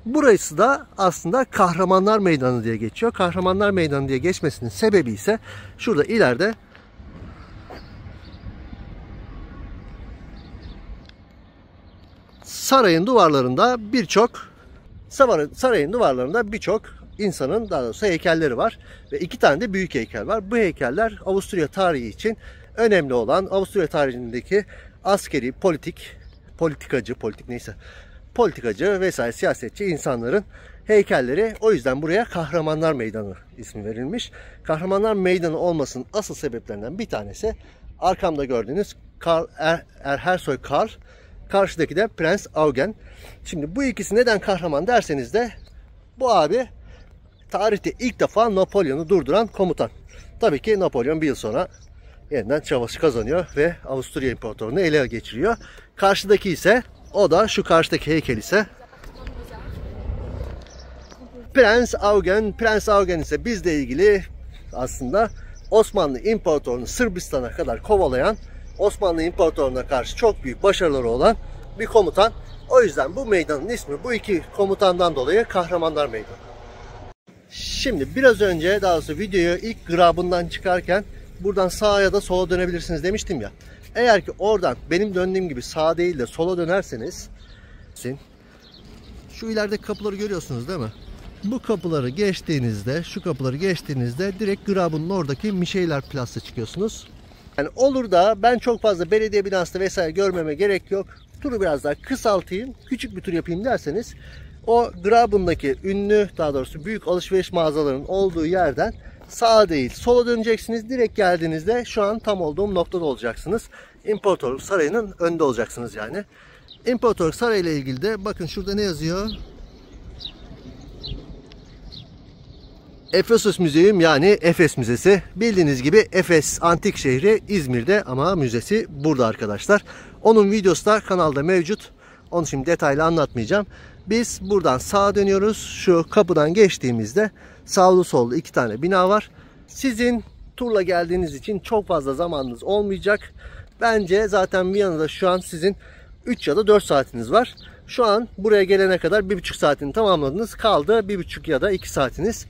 S1: Burası da aslında Kahramanlar Meydanı diye geçiyor. Kahramanlar Meydanı diye geçmesinin sebebi ise şurada ileride sarayın duvarlarında birçok insanın, daha doğrusu heykelleri var ve iki tane de büyük heykel var. Bu heykeller Avusturya tarihi için önemli olan, Avusturya tarihindeki askeri, politikacı vesaire siyasetçi insanların heykelleri. O yüzden buraya Kahramanlar Meydanı ismi verilmiş. Kahramanlar Meydanı olmasının asıl sebeplerinden bir tanesi arkamda gördüğünüz Hersoy Karl, karşıdaki de Prens Eugen. Şimdi bu ikisi neden kahraman derseniz de bu abi tarihte ilk defa Napolyon'u durduran komutan. Tabii ki Napolyon bir yıl sonra yeniden savaşı kazanıyor ve Avusturya İmparatorluğu'nu ele geçiriyor. Karşıdaki ise, o da şu karşıdaki heykel ise Prens Eugen. Prens Eugen ise bizle ilgili aslında Osmanlı İmparatorluğu'nu Sırbistan'a kadar kovalayan, Osmanlı İmparatorluğu'na karşı çok büyük başarıları olan bir komutan. O yüzden bu meydanın ismi bu iki komutandan dolayı Kahramanlar Meydanı. Şimdi biraz önce, daha doğrusu videoyu ilk grabından çıkarken buradan sağa ya da sola dönebilirsiniz demiştim ya. Eğer ki oradan benim döndüğüm gibi sağa değil de sola dönerseniz, şu ileride kapıları görüyorsunuz değil mi? Bu kapıları geçtiğinizde, şu kapıları geçtiğinizde direkt grabının oradaki Mişeyler Plas'a çıkıyorsunuz. Yani olur da ben çok fazla belediye binası vesaire görmeme gerek yok, turu biraz daha kısaltayım, küçük bir tur yapayım derseniz, o Graben'daki ünlü, daha doğrusu büyük alışveriş mağazalarının olduğu yerden sağa değil sola döneceksiniz. Direkt geldiğinizde şu an tam olduğum noktada olacaksınız. İmparatorluk Sarayı'nın önünde olacaksınız yani. İmparatorluk Sarayı ile ilgili de bakın şurada ne yazıyor? Efesus Müzeyum, yani Efes Müzesi. Bildiğiniz gibi Efes antik şehri İzmir'de ama müzesi burada arkadaşlar. Onun videosu da kanalda mevcut. Onu şimdi detaylı anlatmayacağım. Biz buradan sağa dönüyoruz. Şu kapıdan geçtiğimizde sağlı sollu iki tane bina var. Sizin turla geldiğiniz için çok fazla zamanınız olmayacak. Bence zaten Viyana'da şu an sizin 3 ya da 4 saatiniz var. Şu an buraya gelene kadar 1,5 saatini tamamladınız. Kaldı 1,5 ya da 2 saatiniz.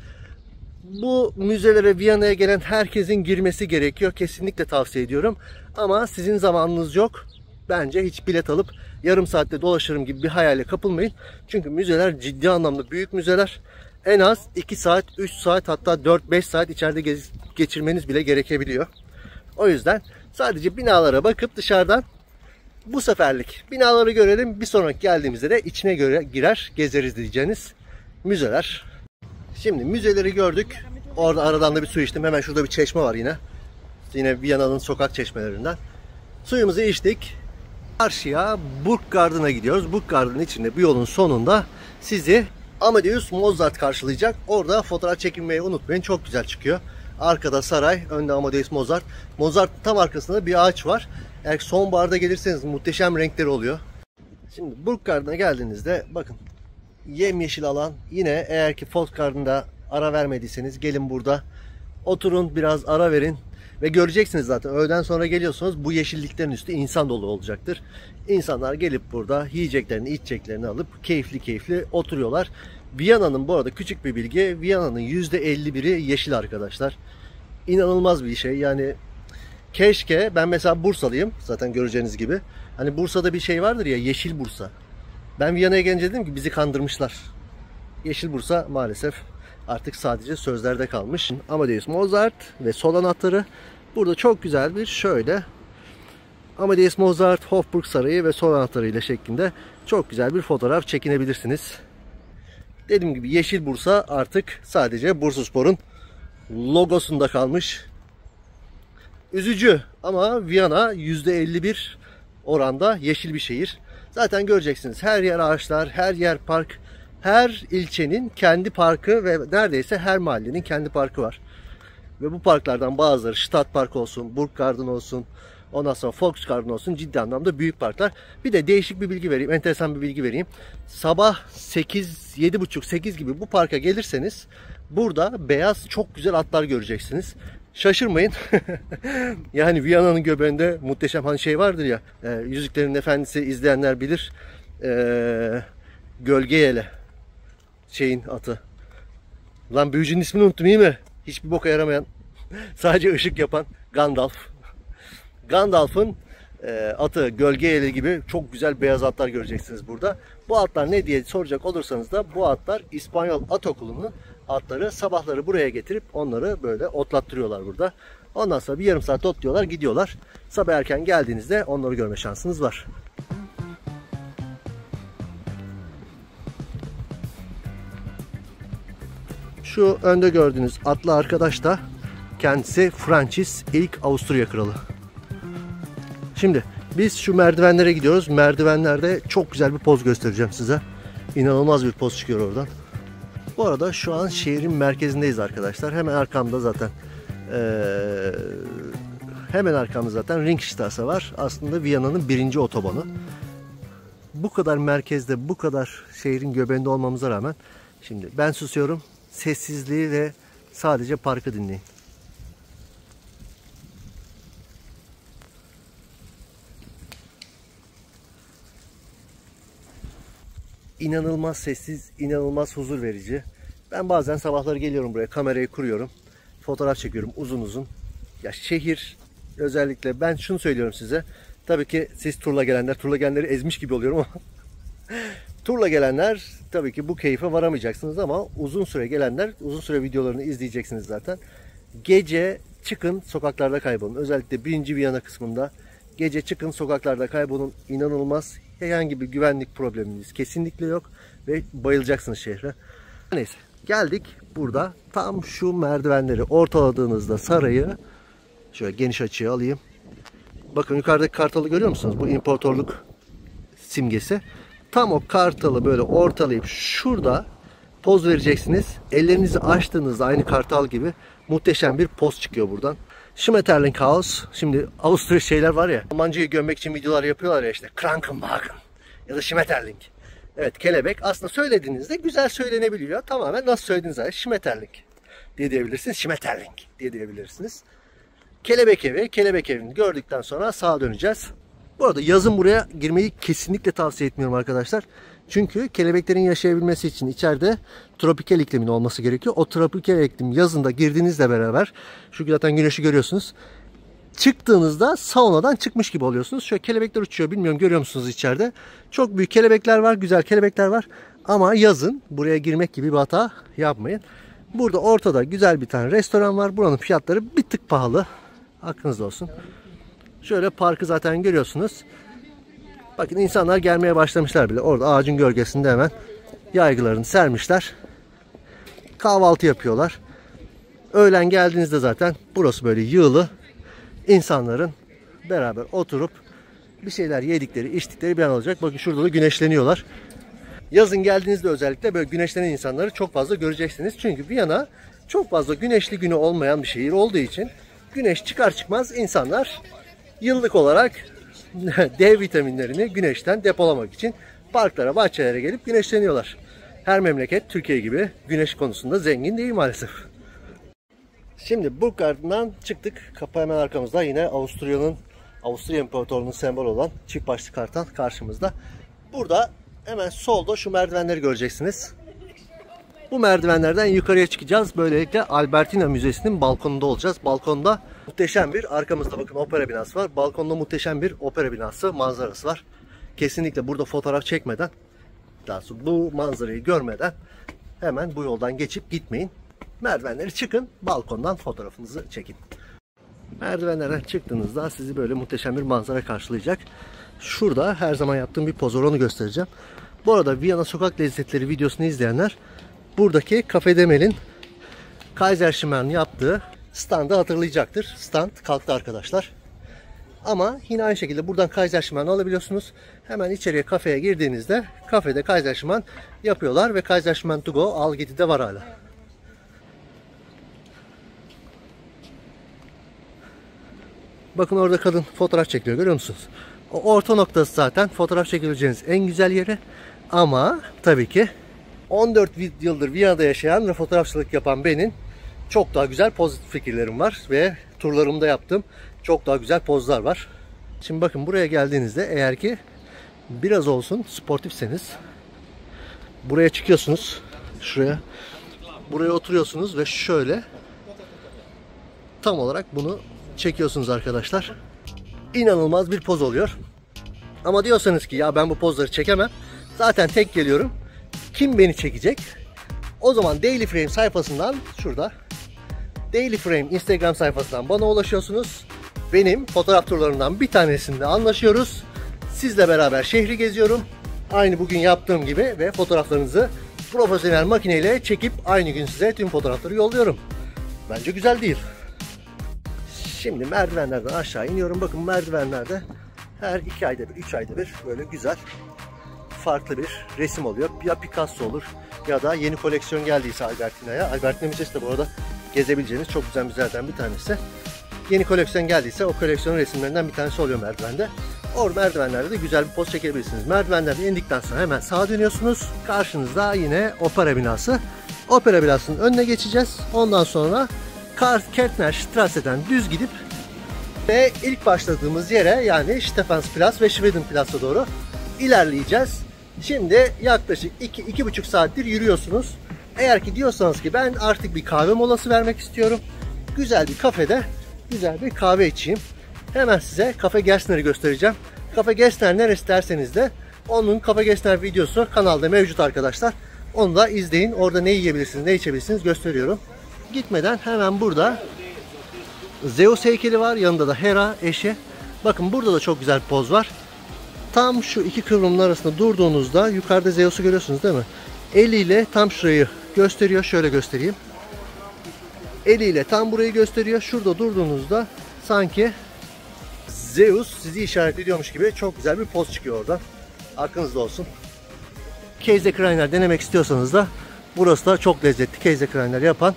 S1: Bu müzelere Viyana'ya gelen herkesin girmesi gerekiyor. Kesinlikle tavsiye ediyorum. Ama sizin zamanınız yok. Bence hiç bilet alıp yarım saatte dolaşırım gibi bir hayale kapılmayın. Çünkü müzeler ciddi anlamda büyük müzeler. En az 2 saat, 3 saat, hatta 4-5 saat içeride geçirmeniz bile gerekebiliyor. O yüzden sadece binalara bakıp dışarıdan bu seferlik binaları görelim. Bir sonraki geldiğimizde de içine girer gezeriz diyeceğiniz müzeler. Şimdi müzeleri gördük. Orada aradan da bir su içtim. Hemen şurada bir çeşme var yine. Yine Viyana'nın sokak çeşmelerinden. Suyumuzu içtik. Karşıya Burggarten'a gidiyoruz. Burggarten'ın içinde bir yolun sonunda sizi Amadeus Mozart karşılayacak. Orada fotoğraf çekinmeyi unutmayın. Çok güzel çıkıyor. Arkada saray, önde Amadeus Mozart. Mozart'ın tam arkasında bir ağaç var. Eğer sonbaharda gelirseniz muhteşem renkleri oluyor. Şimdi Burggarten'a geldiğinizde bakın, yemyeşil alan. Yine eğer ki Volksgarten'da ara vermediyseniz gelin burada. Oturun, biraz ara verin. Ve göreceksiniz zaten öğleden sonra geliyorsunuz, bu yeşilliklerin üstü insan dolu olacaktır. İnsanlar gelip burada yiyeceklerini, içeceklerini alıp keyifli oturuyorlar. Viyana'nın, bu arada küçük bir bilgi, Viyana'nın %51'i yeşil arkadaşlar. İnanılmaz bir şey yani. Keşke, ben mesela Bursalıyım zaten göreceğiniz gibi. Hani Bursa'da bir şey vardır ya, Yeşil Bursa. Ben Viyana'ya gelince dedim ki bizi kandırmışlar. Yeşil Bursa maalesef artık sadece sözlerde kalmış. Amadeus Mozart ve sol anahtarı. Burada çok güzel bir şöyle Amadeus Mozart, Hofburg Sarayı ve sol anahtarıyla şeklinde çok güzel bir fotoğraf çekinebilirsiniz. Dediğim gibi Yeşil Bursa artık sadece Bursaspor'un logosunda kalmış. Üzücü ama Viyana %51 oranda yeşil bir şehir. Zaten göreceksiniz, her yer ağaçlar, her yer park. Her ilçenin kendi parkı ve neredeyse her mahallenin kendi parkı var. Ve bu parklardan bazıları Stadtpark olsun, Burggarten olsun, ondan sonra Volksgarten olsun, ciddi anlamda büyük parklar. Bir de değişik bir bilgi vereyim, enteresan bir bilgi vereyim. Sabah 8, 7.30, 8 gibi bu parka gelirseniz burada beyaz çok güzel atlar göreceksiniz. Şaşırmayın. Yani Viyana'nın göbeğinde muhteşem hani şey vardır ya, Yüzüklerin Efendisi izleyenler bilir. Gölgeyele şeyin atı. Lan büyücünün ismini unuttum, iyi mi? Hiçbir boka yaramayan, sadece ışık yapan Gandalf. Gandalf'ın atı Gölgeyele gibi çok güzel beyaz atlar göreceksiniz burada. Bu atlar ne diye soracak olursanız da bu atlar İspanyol At Okulu'nun atları. Sabahları buraya getirip onları böyle otlattırıyorlar burada. Ondan sonra bir yarım saat otluyorlar, gidiyorlar. Sabah erken geldiğinizde onları görme şansınız var. Şu önde gördüğünüz atlı arkadaş da kendisi Francis ilk Avusturya kralı. Şimdi biz şu merdivenlere gidiyoruz. Merdivenlerde çok güzel bir poz göstereceğim size. İnanılmaz bir poz çıkıyor oradan. Bu arada şu an şehrin merkezindeyiz arkadaşlar. Hemen arkamda zaten Ringstraße var. Aslında Viyana'nın birinci otobanı. Bu kadar merkezde, bu kadar şehrin göbeğinde olmamıza rağmen şimdi ben susuyorum. Sessizliği ve sadece parkı dinleyin. İnanılmaz sessiz, inanılmaz huzur verici. Ben bazen sabahları geliyorum buraya, kamerayı kuruyorum. Fotoğraf çekiyorum uzun uzun. Ya şehir özellikle, ben şunu söylüyorum size. Tabii ki siz turla gelenleri ezmiş gibi oluyorum ama turla gelenler tabii ki bu keyfe varamayacaksınız ama uzun süre gelenler, uzun süre videolarını izleyeceksiniz zaten. Gece çıkın, sokaklarda kaybolun. Özellikle 1. Viyana kısmında gece çıkın, sokaklarda kaybolun. İnanılmaz, herhangi bir güvenlik probleminiz kesinlikle yok ve bayılacaksınız şehre. Neyse, geldik burada tam şu merdivenleri ortaladığınızda sarayı şöyle geniş açıya alayım. Bakın yukarıdaki kartalı görüyor musunuz? Bu imparatorluk simgesi. Tam o kartalı böyle ortalayıp şurada poz vereceksiniz. Ellerinizi açtığınızda aynı kartal gibi muhteşem bir poz çıkıyor buradan. Schmetterlinghaus. Şimdi Avusturya şeyler var ya, Almancayı gömmek için videolar yapıyorlar ya, işte Krankenwagen ya da Schmetterling. Evet, kelebek aslında söylediğinizde güzel söylenebiliyor. Tamamen nasıl söylediğinizde Schmetterling diye diyebilirsiniz. Schmetterling diye diyebilirsiniz. Kelebek evi. Kelebek evini gördükten sonra sağa döneceğiz. Bu arada yazın buraya girmeyi kesinlikle tavsiye etmiyorum arkadaşlar. Çünkü kelebeklerin yaşayabilmesi için içeride tropikal iklimin olması gerekiyor. O tropikal iklim yazında girdiğinizle beraber, şu zaten güneşi görüyorsunuz. Çıktığınızda saunadan çıkmış gibi oluyorsunuz. Şöyle kelebekler uçuyor. Bilmiyorum görüyor musunuz içeride? Çok büyük kelebekler var. Güzel kelebekler var. Ama yazın buraya girmek gibi bir hata yapmayın. Burada ortada güzel bir tane restoran var. Buranın fiyatları bir tık pahalı. Aklınızda olsun. Şöyle parkı zaten görüyorsunuz. Bakın insanlar gelmeye başlamışlar bile. Orada ağacın gölgesinde hemen yaygılarını sermişler. Kahvaltı yapıyorlar. Öğlen geldiğinizde zaten burası böyle yığılı. İnsanların beraber oturup bir şeyler yedikleri, içtikleri bir an olacak. Bakın şurada da güneşleniyorlar. Yazın geldiğinizde özellikle böyle güneşlenen insanları çok fazla göreceksiniz. Çünkü Viyana çok fazla güneşli günü olmayan bir şehir olduğu için güneş çıkar çıkmaz insanlar yıllık olarak D vitaminlerini güneşten depolamak için parklara, bahçelere gelip güneşleniyorlar. Her memleket Türkiye gibi güneş konusunda zengin değil maalesef. Şimdi Burggarten'dan çıktık. Kapı hemen arkamızda. Yine Avusturya İmparatorluğu'nun sembolü olan çift başlı kartal karşımızda. Burada hemen solda şu merdivenleri göreceksiniz. Bu merdivenlerden yukarıya çıkacağız. Böylelikle Albertina Müzesi'nin balkonunda olacağız. Balkonda muhteşem bir, arkamızda bakın opera binası var. Balkonda muhteşem bir opera binası manzarası var. Kesinlikle burada fotoğraf çekmeden, daha sonra bu manzarayı görmeden hemen bu yoldan geçip gitmeyin. Merdivenleri çıkın, balkondan fotoğrafınızı çekin. Merdivenlerden çıktığınızda sizi böyle muhteşem bir manzara karşılayacak. Şurada her zaman yaptığım bir poz var, onu göstereceğim. Bu arada Viyana Sokak Lezzetleri videosunu izleyenler buradaki Cafe Demel'in Kaiserschmarrn'ın yaptığı standı hatırlayacaktır. Stand kalktı arkadaşlar. Ama yine aynı şekilde buradan Kaiserschmarrn alabiliyorsunuz. Hemen içeriye kafeye girdiğinizde kafede Kaiserschmarrn yapıyorlar ve Kaiserschmarrn to go al gidi de var hala. Bakın orada kadın fotoğraf çekiyor, görüyor musunuz? O orta noktası zaten fotoğraf çekebileceğiniz en güzel yeri. Ama tabii ki 14 yıldır Viyana'da yaşayan ve fotoğrafçılık yapan benim çok daha güzel poz fikirlerim var. Ve turlarımda yaptığım çok daha güzel pozlar var. Şimdi bakın buraya geldiğinizde eğer ki biraz olsun sportifseniz buraya çıkıyorsunuz. Şuraya. Buraya oturuyorsunuz ve şöyle tam olarak bunu çekiyorsunuz arkadaşlar. İnanılmaz bir poz oluyor. Ama diyorsanız ki ya ben bu pozları çekemem. Zaten tek geliyorum. Kim beni çekecek? O zaman Daily Frame sayfasından şurada Daily Frame Instagram sayfasından bana ulaşıyorsunuz. Benim fotoğraf turlarımdan bir tanesinde anlaşıyoruz. Sizle beraber şehri geziyorum. Aynı bugün yaptığım gibi ve fotoğraflarınızı profesyonel makineyle çekip aynı gün size tüm fotoğrafları yolluyorum. Bence güzel değil. Şimdi merdivenlerden aşağı iniyorum. Bakın merdivenlerde her 2 ayda bir, 3 ayda bir böyle güzel farklı bir resim oluyor. Ya Picasso olur ya da yeni koleksiyon geldiyse Albertina'ya. Albertina Müzesi de bu arada gezebileceğiniz çok güzel müzelerden bir tanesi. Yeni koleksiyon geldiyse o koleksiyonun resimlerinden bir tanesi oluyor merdivende. O merdivenlerde de güzel bir poz çekebilirsiniz. Merdivenlerden indikten sonra hemen sağa dönüyorsunuz. Karşınızda yine opera binası. Opera binasının önüne geçeceğiz. Ondan sonra Kärntnerstrasse'den düz gidip ve ilk başladığımız yere yani Stephansplatz ve Schwedenplatz'a doğru ilerleyeceğiz. Şimdi yaklaşık 2-2,5 saattir yürüyorsunuz. Eğer ki diyorsanız ki ben artık bir kahve molası vermek istiyorum. Güzel bir kafede güzel bir kahve içeyim. Hemen size Cafe Gerstner'i göstereceğim. Cafe Gerstner neresi derseniz de onun Cafe Gerstner videosu kanalda mevcut arkadaşlar. Onu da izleyin. Orada ne yiyebilirsiniz, ne içebilirsiniz gösteriyorum. Gitmeden hemen burada Zeus heykeli var. Yanında da Hera eşi. Bakın burada da çok güzel bir poz var. Tam şu iki kıvrımın arasında durduğunuzda yukarıda Zeus'u görüyorsunuz değil mi? Eliyle tam şurayı gösteriyor. Şöyle göstereyim. Eliyle tam burayı gösteriyor. Şurada durduğunuzda sanki Zeus sizi işaret ediyormuş gibi çok güzel bir poz çıkıyor oradan. Aklınızda olsun. Käsekreiner denemek istiyorsanız da burası da çok lezzetli Käsekreiner yapan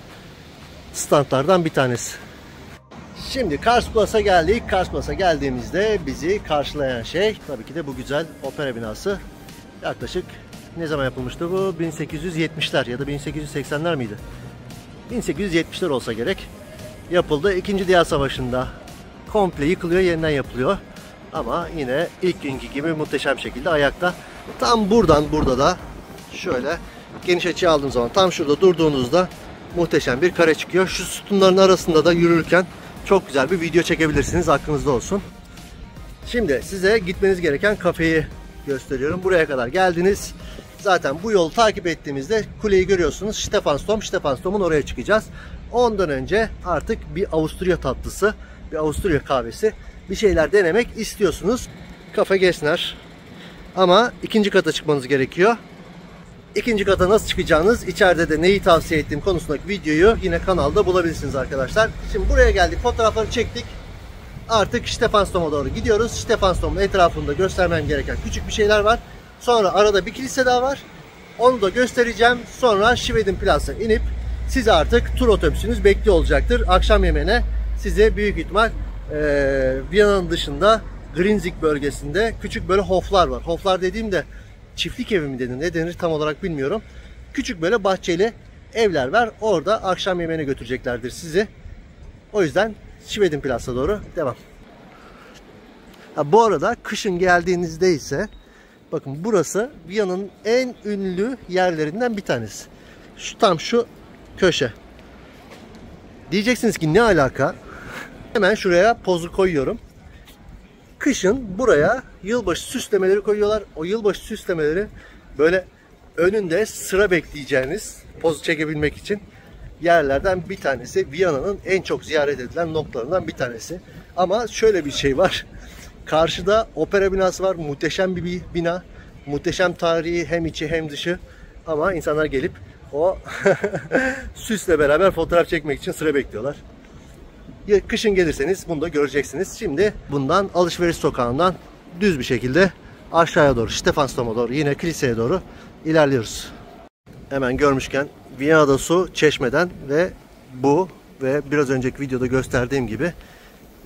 S1: standlardan bir tanesi. Şimdi Karlsplat'a geldik. Karlsplat'a geldiğimizde bizi karşılayan şey tabii ki de bu güzel opera binası. Yaklaşık ne zaman yapılmıştı bu? 1870'ler ya da 1880'ler miydi? 1870'ler olsa gerek. Yapıldı. İkinci Dünya Savaşı'nda komple yıkılıyor, yeniden yapılıyor. Ama yine ilk günkü gibi muhteşem şekilde ayakta. Tam buradan burada da şöyle geniş açı aldığım zaman tam şurada durduğunuzda muhteşem bir kare çıkıyor. Şu sütunların arasında da yürürken çok güzel bir video çekebilirsiniz. Aklınızda olsun. Şimdi size gitmeniz gereken kafeyi gösteriyorum. Buraya kadar geldiniz. Zaten bu yolu takip ettiğimizde kuleyi görüyorsunuz. Stephansdom. Stephansdom'un oraya çıkacağız. Ondan önce artık bir Avusturya tatlısı, bir Avusturya kahvesi, bir şeyler denemek istiyorsunuz. Cafe Gerstner. Ama ikinci kata çıkmanız gerekiyor. İkinci kata nasıl çıkacağınız, içeride de neyi tavsiye ettiğim konusundaki videoyu yine kanalda bulabilirsiniz arkadaşlar. Şimdi buraya geldik, fotoğrafları çektik. Artık Stephansdom'a doğru gidiyoruz. Stephansdom'un etrafında göstermem gereken küçük bir şeyler var. Sonra arada bir kilise daha var. Onu da göstereceğim. Sonra Schwedenplatz'a inip sizi artık tur otobüsünüz bekliyor olacaktır. Akşam yemeğine size büyük ihtimal Viyana'nın dışında Grinzig bölgesinde küçük böyle hoflar var. Hoflar dediğimde çiftlik evi mi denir, ne denir tam olarak bilmiyorum. Küçük böyle bahçeli evler var. Orada akşam yemeğine götüreceklerdir sizi. O yüzden Schwedenplatz'a doğru devam. Bu arada kışın geldiğinizde ise bakın burası Viyana'nın en ünlü yerlerinden bir tanesi. Tam şu köşe. Diyeceksiniz ki ne alaka? Hemen şuraya pozu koyuyorum. Kışın buraya yılbaşı süslemeleri koyuyorlar. O yılbaşı süslemeleri böyle önünde sıra bekleyeceğiniz pozu çekebilmek için yerlerden bir tanesi. Viyana'nın en çok ziyaret edilen noktalarından bir tanesi. Ama şöyle bir şey var. Karşıda opera binası var. Muhteşem bir bina. Muhteşem tarihi hem içi hem dışı. Ama insanlar gelip o süsle beraber fotoğraf çekmek için sıra bekliyorlar. Kışın gelirseniz bunu da göreceksiniz. Şimdi bundan alışveriş sokağından düz bir şekilde aşağıya doğru, Stephansdom'a doğru, yine kiliseye doğru ilerliyoruz. Hemen görmüşken Viyana'da su çeşmeden ve bu ve biraz önceki videoda gösterdiğim gibi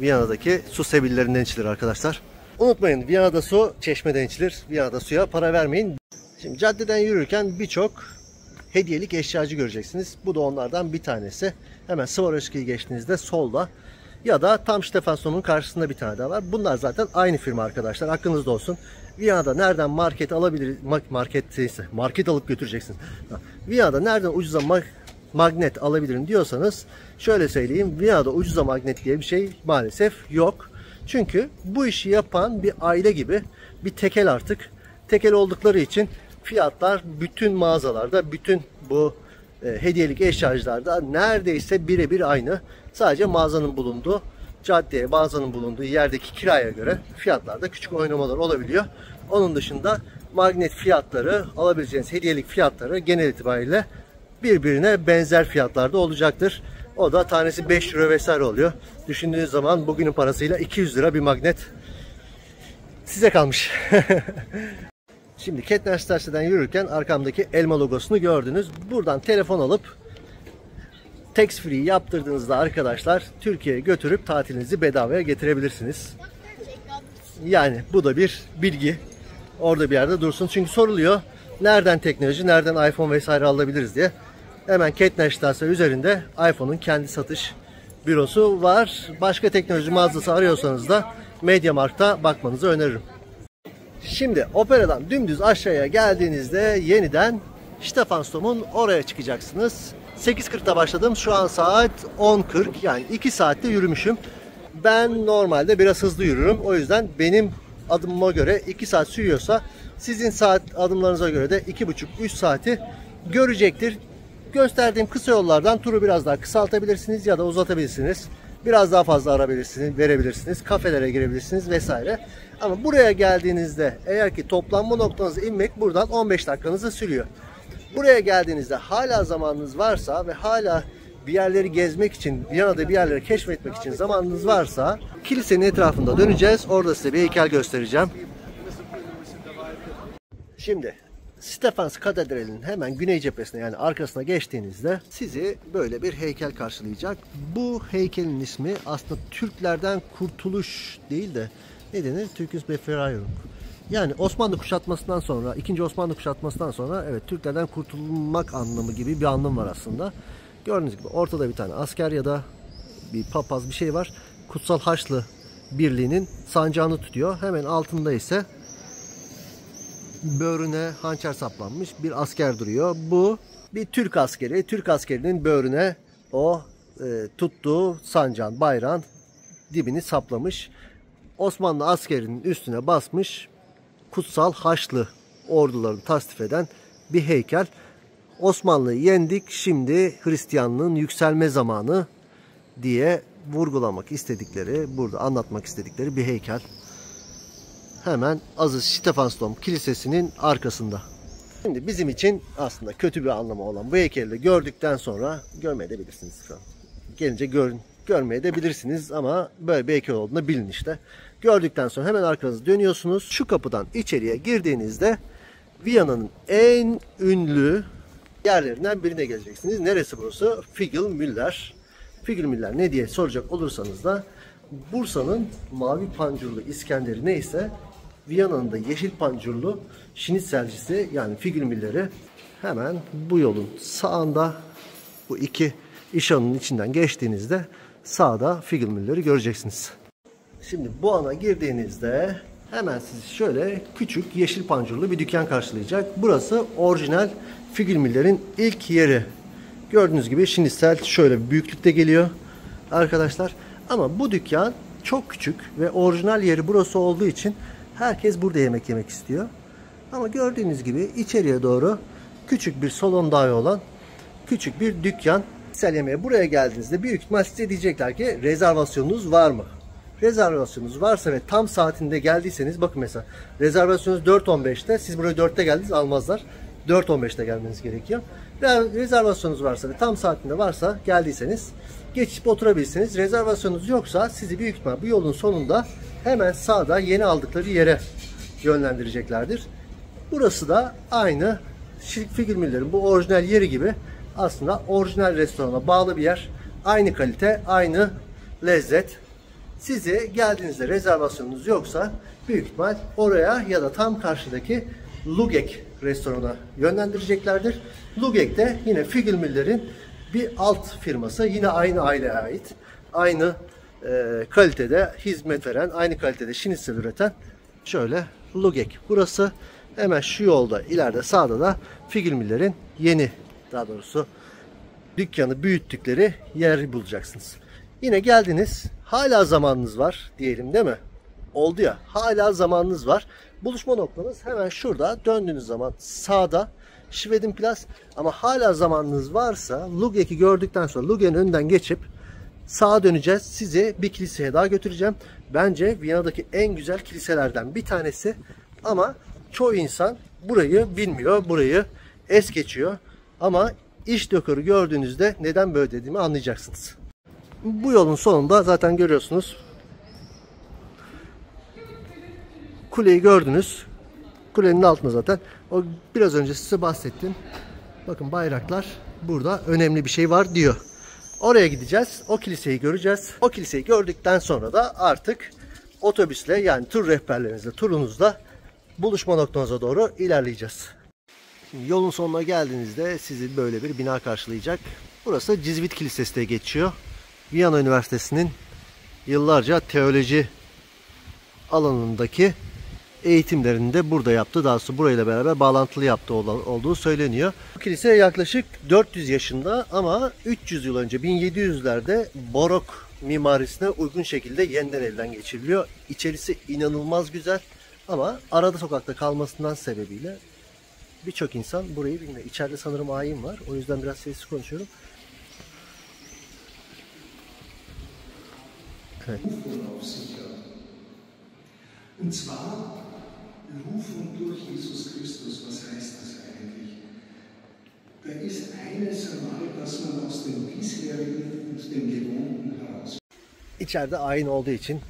S1: Viyana'daki su sebillerinden içilir arkadaşlar. Unutmayın, Viyana'da su çeşmeden içilir. Viyana'da suya para vermeyin. Şimdi caddeden yürürken birçok hediyelik eşyacı göreceksiniz. Bu da onlardan bir tanesi. Hemen Swarovski'yi geçtiğinizde solda ya da tam Stefanson'un karşısında bir tane daha var. Bunlar zaten aynı firma arkadaşlar. Aklınızda olsun. Viyana'da nereden market alabilir, market alıp götüreceksiniz. Viyana'da nereden ucuza magnet alabilirim diyorsanız şöyle söyleyeyim. Viyana'da ucuza magnet diye bir şey maalesef yok. Çünkü bu işi yapan bir aile gibi, bir tekel artık. Tekel oldukları için fiyatlar bütün mağazalarda, bütün bu hediyelik eşyacılarda neredeyse birebir aynı. Sadece mağazanın bulunduğu caddeye, mağazanın bulunduğu yerdeki kiraya göre fiyatlarda küçük oynamalar olabiliyor. Onun dışında magnet fiyatları, alabileceğiniz hediyelik fiyatları genel itibariyle birbirine benzer fiyatlarda olacaktır. O da tanesi 5 euro vesaire oluyor. Düşündüğünüz zaman bugünün parasıyla 200 lira bir magnet size kalmış. Şimdi Kettner Strasse'den yürürken arkamdaki elma logosunu gördünüz. Buradan telefon alıp tax free yaptırdığınızda arkadaşlar Türkiye'ye götürüp tatilinizi bedavaya getirebilirsiniz. Yani bu da bir bilgi. Orada bir yerde dursun. Çünkü soruluyor. Nereden teknoloji, nereden iPhone vesaire alabiliriz diye. Hemen Kettner Strasse üzerinde iPhone'un kendi satış bürosu var. Başka teknoloji mağazası arıyorsanız da MediaMarkt'a bakmanızı öneririm. Şimdi Opera'dan dümdüz aşağıya geldiğinizde yeniden Stephansdom'un oraya çıkacaksınız. 8.40'da başladım. Şu an saat 10.40. Yani 2 saatte yürümüşüm. Ben normalde biraz hızlı yürürüm. O yüzden benim adımıma göre 2 saat sürüyorsa sizin adımlarınıza göre de 2,5-3 saati görecektir. Gösterdiğim kısa yollardan turu biraz daha kısaltabilirsiniz ya da uzatabilirsiniz. Biraz daha fazla ara verebilirsiniz. Kafelere girebilirsiniz vesaire. Ama buraya geldiğinizde eğer ki toplanma noktanıza inmek buradan 15 dakikanızı sürüyor. Buraya geldiğinizde hala zamanınız varsa ve hala bir yerleri gezmek için, Viyana'da bir yerleri keşfetmek için zamanınız varsa kilisenin etrafında döneceğiz. Orada size bir heykel göstereceğim. Şimdi Stefans Katedrali'nin hemen güney cephesine, yani arkasına geçtiğinizde sizi böyle bir heykel karşılayacak. Bu heykelin ismi aslında Türklerden kurtuluş değil de ne denir? Türküs Befreiung. Yani Osmanlı kuşatmasından sonra, 2. Osmanlı kuşatmasından sonra evet Türklerden kurtulmak anlamı gibi bir anlam var aslında. Gördüğünüz gibi ortada bir tane asker ya da bir papaz bir şey var. Kutsal Haçlı Birliği'nin sancağını tutuyor. Hemen altında ise böğrüne hançer saplanmış bir asker duruyor. Bu bir Türk askeri. Türk askerinin böğrüne o tuttuğu sancağın, bayrağın dibini saplamış. Osmanlı askerinin üstüne basmış, Kutsal Haçlı ordularını tasnif eden bir heykel. Osmanlı'yı yendik, şimdi Hristiyanlığın yükselme zamanı diye vurgulamak istedikleri, burada anlatmak istedikleri bir heykel. Hemen Aziz Stephansdom Kilisesi'nin arkasında. Şimdi bizim için aslında kötü bir anlamı olan bu heykeli gördükten sonra görmeyebilirsiniz şu an. Gelince görmeyebilirsiniz ama böyle bir heykel olduğunu bilin işte. Gördükten sonra hemen arkanızı dönüyorsunuz. Şu kapıdan içeriye girdiğinizde Viyana'nın en ünlü yerlerinden birine geleceksiniz. Neresi burası? Figlmüller. Figlmüller ne diye soracak olursanız da Bursa'nın mavi pancurlu İskender'i neyse Viyana'nın da yeşil pancurlu şinitzelcisi yani Figlmüller'i hemen bu yolun sağında, bu iki işanın içinden geçtiğinizde sağda Figlmüller'i göreceksiniz. Şimdi bu ana girdiğinizde hemen sizi şöyle küçük yeşil pancurlu bir dükkan karşılayacak. Burası orijinal Figlmüller'in ilk yeri. Gördüğünüz gibi şinitzel şöyle bir büyüklükte geliyor arkadaşlar. Ama bu dükkan çok küçük ve orijinal yeri burası olduğu için herkes burada yemek yemek istiyor. Ama gördüğünüz gibi içeriye doğru küçük bir salon dahi olan küçük bir dükkan. Şinitzel yemeğe buraya geldiğinizde büyük ihtimal size diyecekler ki rezervasyonunuz var mı? Rezervasyonunuz varsa ve tam saatinde geldiyseniz, bakın mesela rezervasyonunuz 4.15'te, siz buraya 4'te geldiniz, almazlar. 4.15'te gelmeniz gerekiyor. Rezervasyonunuz varsa ve tam saatinde varsa geldiyseniz geçip oturabilirsiniz. Rezervasyonunuz yoksa sizi büyük ihtimal bu yolun sonunda hemen sağda yeni aldıkları yere yönlendireceklerdir. Burası da aynı Figlmüller'in bu orijinal yeri gibi aslında orijinal restorana bağlı bir yer. Aynı kalite, aynı lezzet. Size geldiğinizde rezervasyonunuz yoksa büyük ihtimal oraya ya da tam karşıdaki Lugek restorana yönlendireceklerdir. Lugek de yine Figlmüller'in bir alt firması. Yine aynı aileye ait. Aynı kalitede hizmet veren, aynı kalitede şinitzel üreten şöyle Lugek. Burası hemen şu yolda ileride sağda da Figlmüller'in yeni, daha doğrusu dükkanı büyüttükleri yeri bulacaksınız. Yine geldiniz, hala zamanınız var diyelim değil mi? Oldu ya, hala zamanınız var. Buluşma noktanız hemen şurada. Döndüğünüz zaman sağda Schwedenplatz, ama hala zamanınız varsa Lugek'i gördükten sonra Lugek'in önünden geçip sağa döneceğiz. Sizi bir kiliseye daha götüreceğim. Bence Viyana'daki en güzel kiliselerden bir tanesi. Ama çoğu insan burayı bilmiyor, burayı es geçiyor. Ama iç dekoru gördüğünüzde neden böyle dediğimi anlayacaksınız. Bu yolun sonunda zaten görüyorsunuz. Kuleyi gördünüz. Kulenin altında zaten. O biraz önce size bahsettim. Bakın bayraklar burada, önemli bir şey var diyor. Oraya gideceğiz. O kiliseyi göreceğiz. O kiliseyi gördükten sonra da artık otobüsle, yani tur rehberlerinizle, turunuzla buluşma noktanıza doğru ilerleyeceğiz. Şimdi yolun sonuna geldiğinizde sizi böyle bir bina karşılayacak. Burası Cizvit Kilisesi diye geçiyor. Viyana Üniversitesi'nin yıllarca teoloji alanındaki eğitimlerini de burada yaptı. Daha sonra burayla beraber bağlantılı yaptığı olduğu söyleniyor. Bu kilise yaklaşık 400 yaşında ama 300 yıl önce 1700'lerde barok mimarisine uygun şekilde yeniden elden geçiriliyor. İçerisi inanılmaz güzel ama arada sokakta kalmasından sebebiyle birçok insan burayı bilmiyor. İçeride sanırım ayin var. O yüzden biraz sessiz konuşuyorum. Evet.
S2: Und zwar Berufung durch Jesus Christus. Was heißt das eigentlich? Da ist eines einmal, dass man aus dem bisherigen und dem Gewohnten heraus.
S1: İçeride ayin olduğu için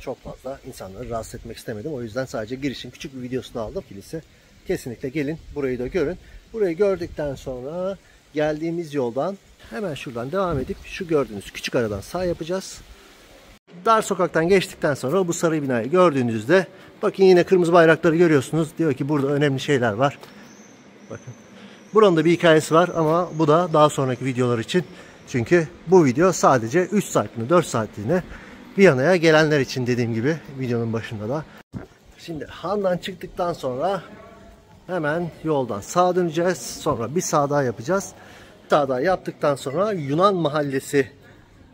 S1: çok fazla insanları rahatsız etmek istemedim. O yüzden sadece girişin küçük bir videosunu aldım. Kilise. Kesinlikle gelin, burayı da görün. Burayı gördükten sonra geldiğimiz yoldan hemen şuradan devam edip şu gördüğünüz küçük aradan sağ yapacağız. Dar sokaktan geçtikten sonra bu sarı binayı gördüğünüzde bakın yine kırmızı bayrakları görüyorsunuz. Diyor ki burada önemli şeyler var. Bakın. Buranın da bir hikayesi var ama bu da daha sonraki videolar için. Çünkü bu video sadece 3 saatliğine 4 saatliğine Viyana'ya gelenler için, dediğim gibi videonun başında da. Şimdi Han'dan çıktıktan sonra hemen yoldan sağa döneceğiz. Sonra bir sağ daha yapacağız. Sağ daha yaptıktan sonra Yunan Mahallesi,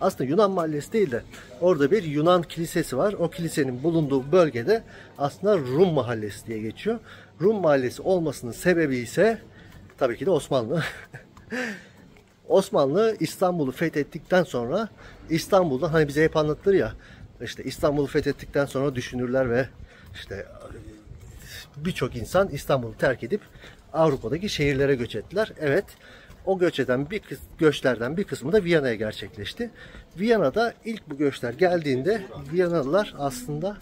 S1: aslında Yunan Mahallesi değil de orada bir Yunan kilisesi var. O kilisenin bulunduğu bölgede aslında Rum Mahallesi diye geçiyor. Rum Mahallesi olmasının sebebi ise tabii ki de Osmanlı. Osmanlı İstanbul'u fethettikten sonra İstanbul'da hani bize hep anlatılır ya, işte İstanbul'u fethettikten sonra düşünürler ve işte birçok insan İstanbul'u terk edip Avrupa'daki şehirlere göç ettiler. Evet, o göç eden göçlerden bir kısmı da Viyana'ya gerçekleşti. Viyana'da ilk bu göçler geldiğinde Viyanalılar aslında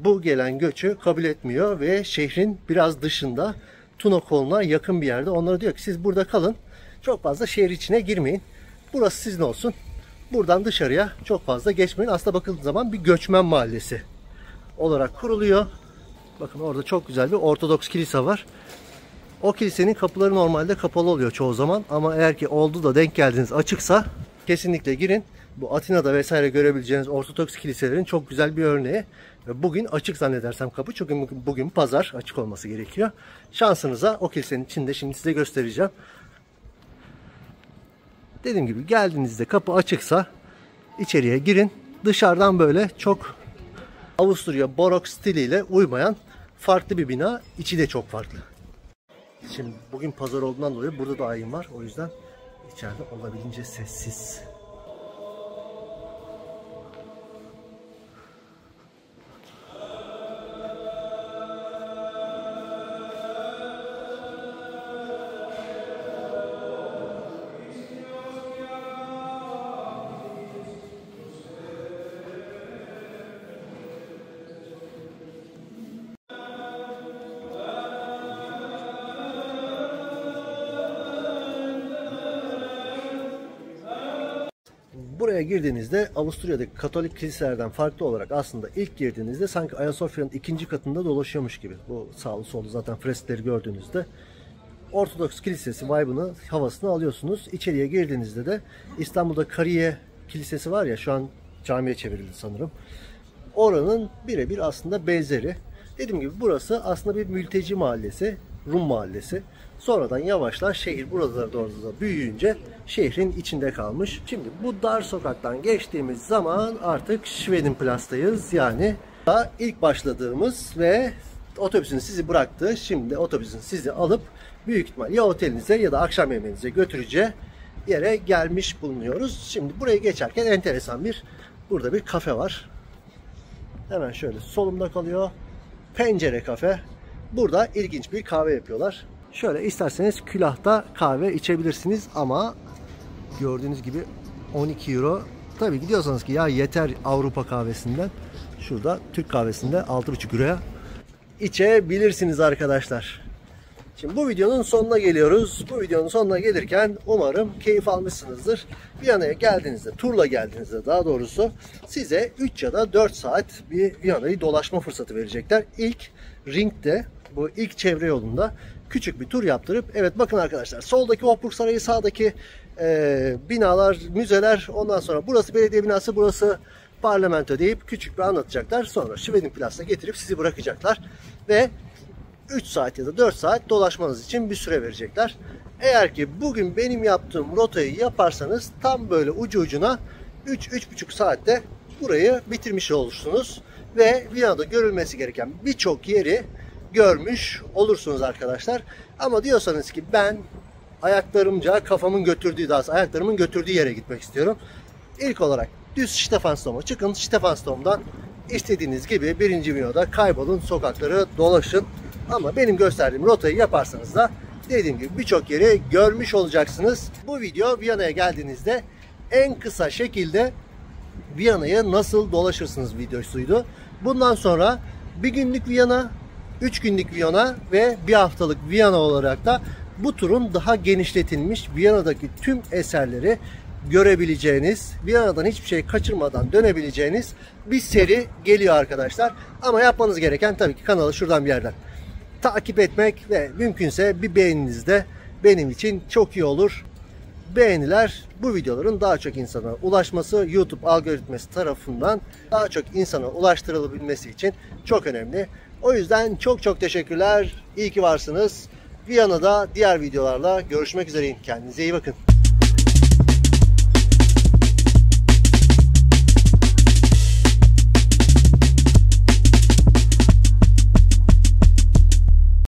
S1: bu gelen göçü kabul etmiyor ve şehrin biraz dışında Tuna koluna yakın bir yerde onlara diyor ki siz burada kalın, çok fazla şehir içine girmeyin, burası sizin olsun, buradan dışarıya çok fazla geçmeyin. Aslında bakıldığı zaman bir göçmen mahallesi olarak kuruluyor. Bakın orada çok güzel bir Ortodoks kilise var. O kilisenin kapıları normalde kapalı oluyor çoğu zaman ama eğer ki oldu da denk geldiniz açıksa kesinlikle girin. Bu Atina'da vesaire görebileceğiniz Ortodoks kiliselerin çok güzel bir örneği. Bugün açık zannedersem kapı, çünkü bugün pazar, açık olması gerekiyor. Şansınıza o kilisenin içinde şimdi size göstereceğim. Dediğim gibi geldiğinizde kapı açıksa içeriye girin. Dışarıdan böyle çok Avusturya barok stiliyle uymayan farklı bir bina. İçi de çok farklı. Şimdi bugün pazar olduğundan dolayı burada da ayin var. O yüzden içeride olabildiğince sessiz. Buraya girdiğinizde Avusturya'daki Katolik kiliselerden farklı olarak aslında ilk girdiğinizde sanki Ayasofya'nın ikinci katında dolaşıyormuş gibi. Bu sağlı sollu zaten freskleri gördüğünüzde Ortodoks Kilisesi vibe'ını, havasını alıyorsunuz. İçeriye girdiğinizde de İstanbul'da Kariye Kilisesi var ya, şu an camiye çevrildi sanırım. Oranın birebir aslında benzeri. Dediğim gibi burası aslında bir mülteci mahallesi, Rum mahallesi. Sonradan yavaşlar şehir buralara doğru da büyüyünce şehrin içinde kalmış. Şimdi bu dar sokaktan geçtiğimiz zaman artık Schwedenplatz'tayız. Yani ilk başladığımız ve otobüsün sizi bıraktığı, şimdi otobüsün sizi alıp büyük ihtimal ya otelinize ya da akşam yemeğinize götüreceği yere gelmiş bulunuyoruz. Şimdi buraya geçerken enteresan burada bir kafe var. Hemen şöyle solumda kalıyor. Pencere kafe. Burada ilginç bir kahve yapıyorlar. Şöyle isterseniz külahta kahve içebilirsiniz ama gördüğünüz gibi 12 euro. Tabii gidiyorsanız ki ya yeter Avrupa kahvesinden, şurada Türk kahvesinde 6,5 euroya içebilirsiniz arkadaşlar. Şimdi bu videonun sonuna geliyoruz. Bu videonun sonuna gelirken umarım keyif almışsınızdır. Viyana'ya geldiğinizde, turla geldiğinizde daha doğrusu size 3 ya da 4 saat bir Viyana'yı dolaşma fırsatı verecekler. İlk Ring'de, bu ilk çevre yolunda küçük bir tur yaptırıp, evet bakın arkadaşlar, soldaki Hofburg Sarayı, sağdaki binalar, müzeler, ondan sonra burası belediye binası, burası parlamento deyip küçük bir anlatacaklar. Sonra Schwedenplatz'a getirip sizi bırakacaklar ve 3 saat ya da 4 saat dolaşmanız için bir süre verecekler. Eğer ki bugün benim yaptığım rotayı yaparsanız tam böyle ucu ucuna 3-3,5 saatte burayı bitirmiş olursunuz. Ve Viyana'da görülmesi gereken birçok yeri görmüş olursunuz arkadaşlar. Ama diyorsanız ki ben ayaklarımın götürdüğü yere gitmek istiyorum. İlk olarak düz Stephansdom'a çıkın. Stephansdom'dan istediğiniz gibi 1. Viyana'da kaybolun, sokakları dolaşın. Ama benim gösterdiğim rotayı yaparsanız da dediğim gibi birçok yeri görmüş olacaksınız. Bu video Viyana'ya geldiğinizde en kısa şekilde Viyana'ya nasıl dolaşırsınız videosuydu. Bundan sonra bir günlük Viyana, 3 günlük Viyana ve bir haftalık Viyana olarak da bu turun daha genişletilmiş, Viyana'daki tüm eserleri görebileceğiniz, Viyana'dan hiçbir şey kaçırmadan dönebileceğiniz bir seri geliyor arkadaşlar. Ama yapmanız gereken tabii ki kanalı şuradan bir yerden takip etmek ve mümkünse bir beğeniniz de benim için çok iyi olur. Beğeniler bu videoların daha çok insana ulaşması, YouTube algoritması tarafından daha çok insana ulaştırılabilmesi için çok önemli. O yüzden çok teşekkürler. İyi ki varsınız. Viyana'da diğer videolarla görüşmek üzere. Kendinize iyi bakın.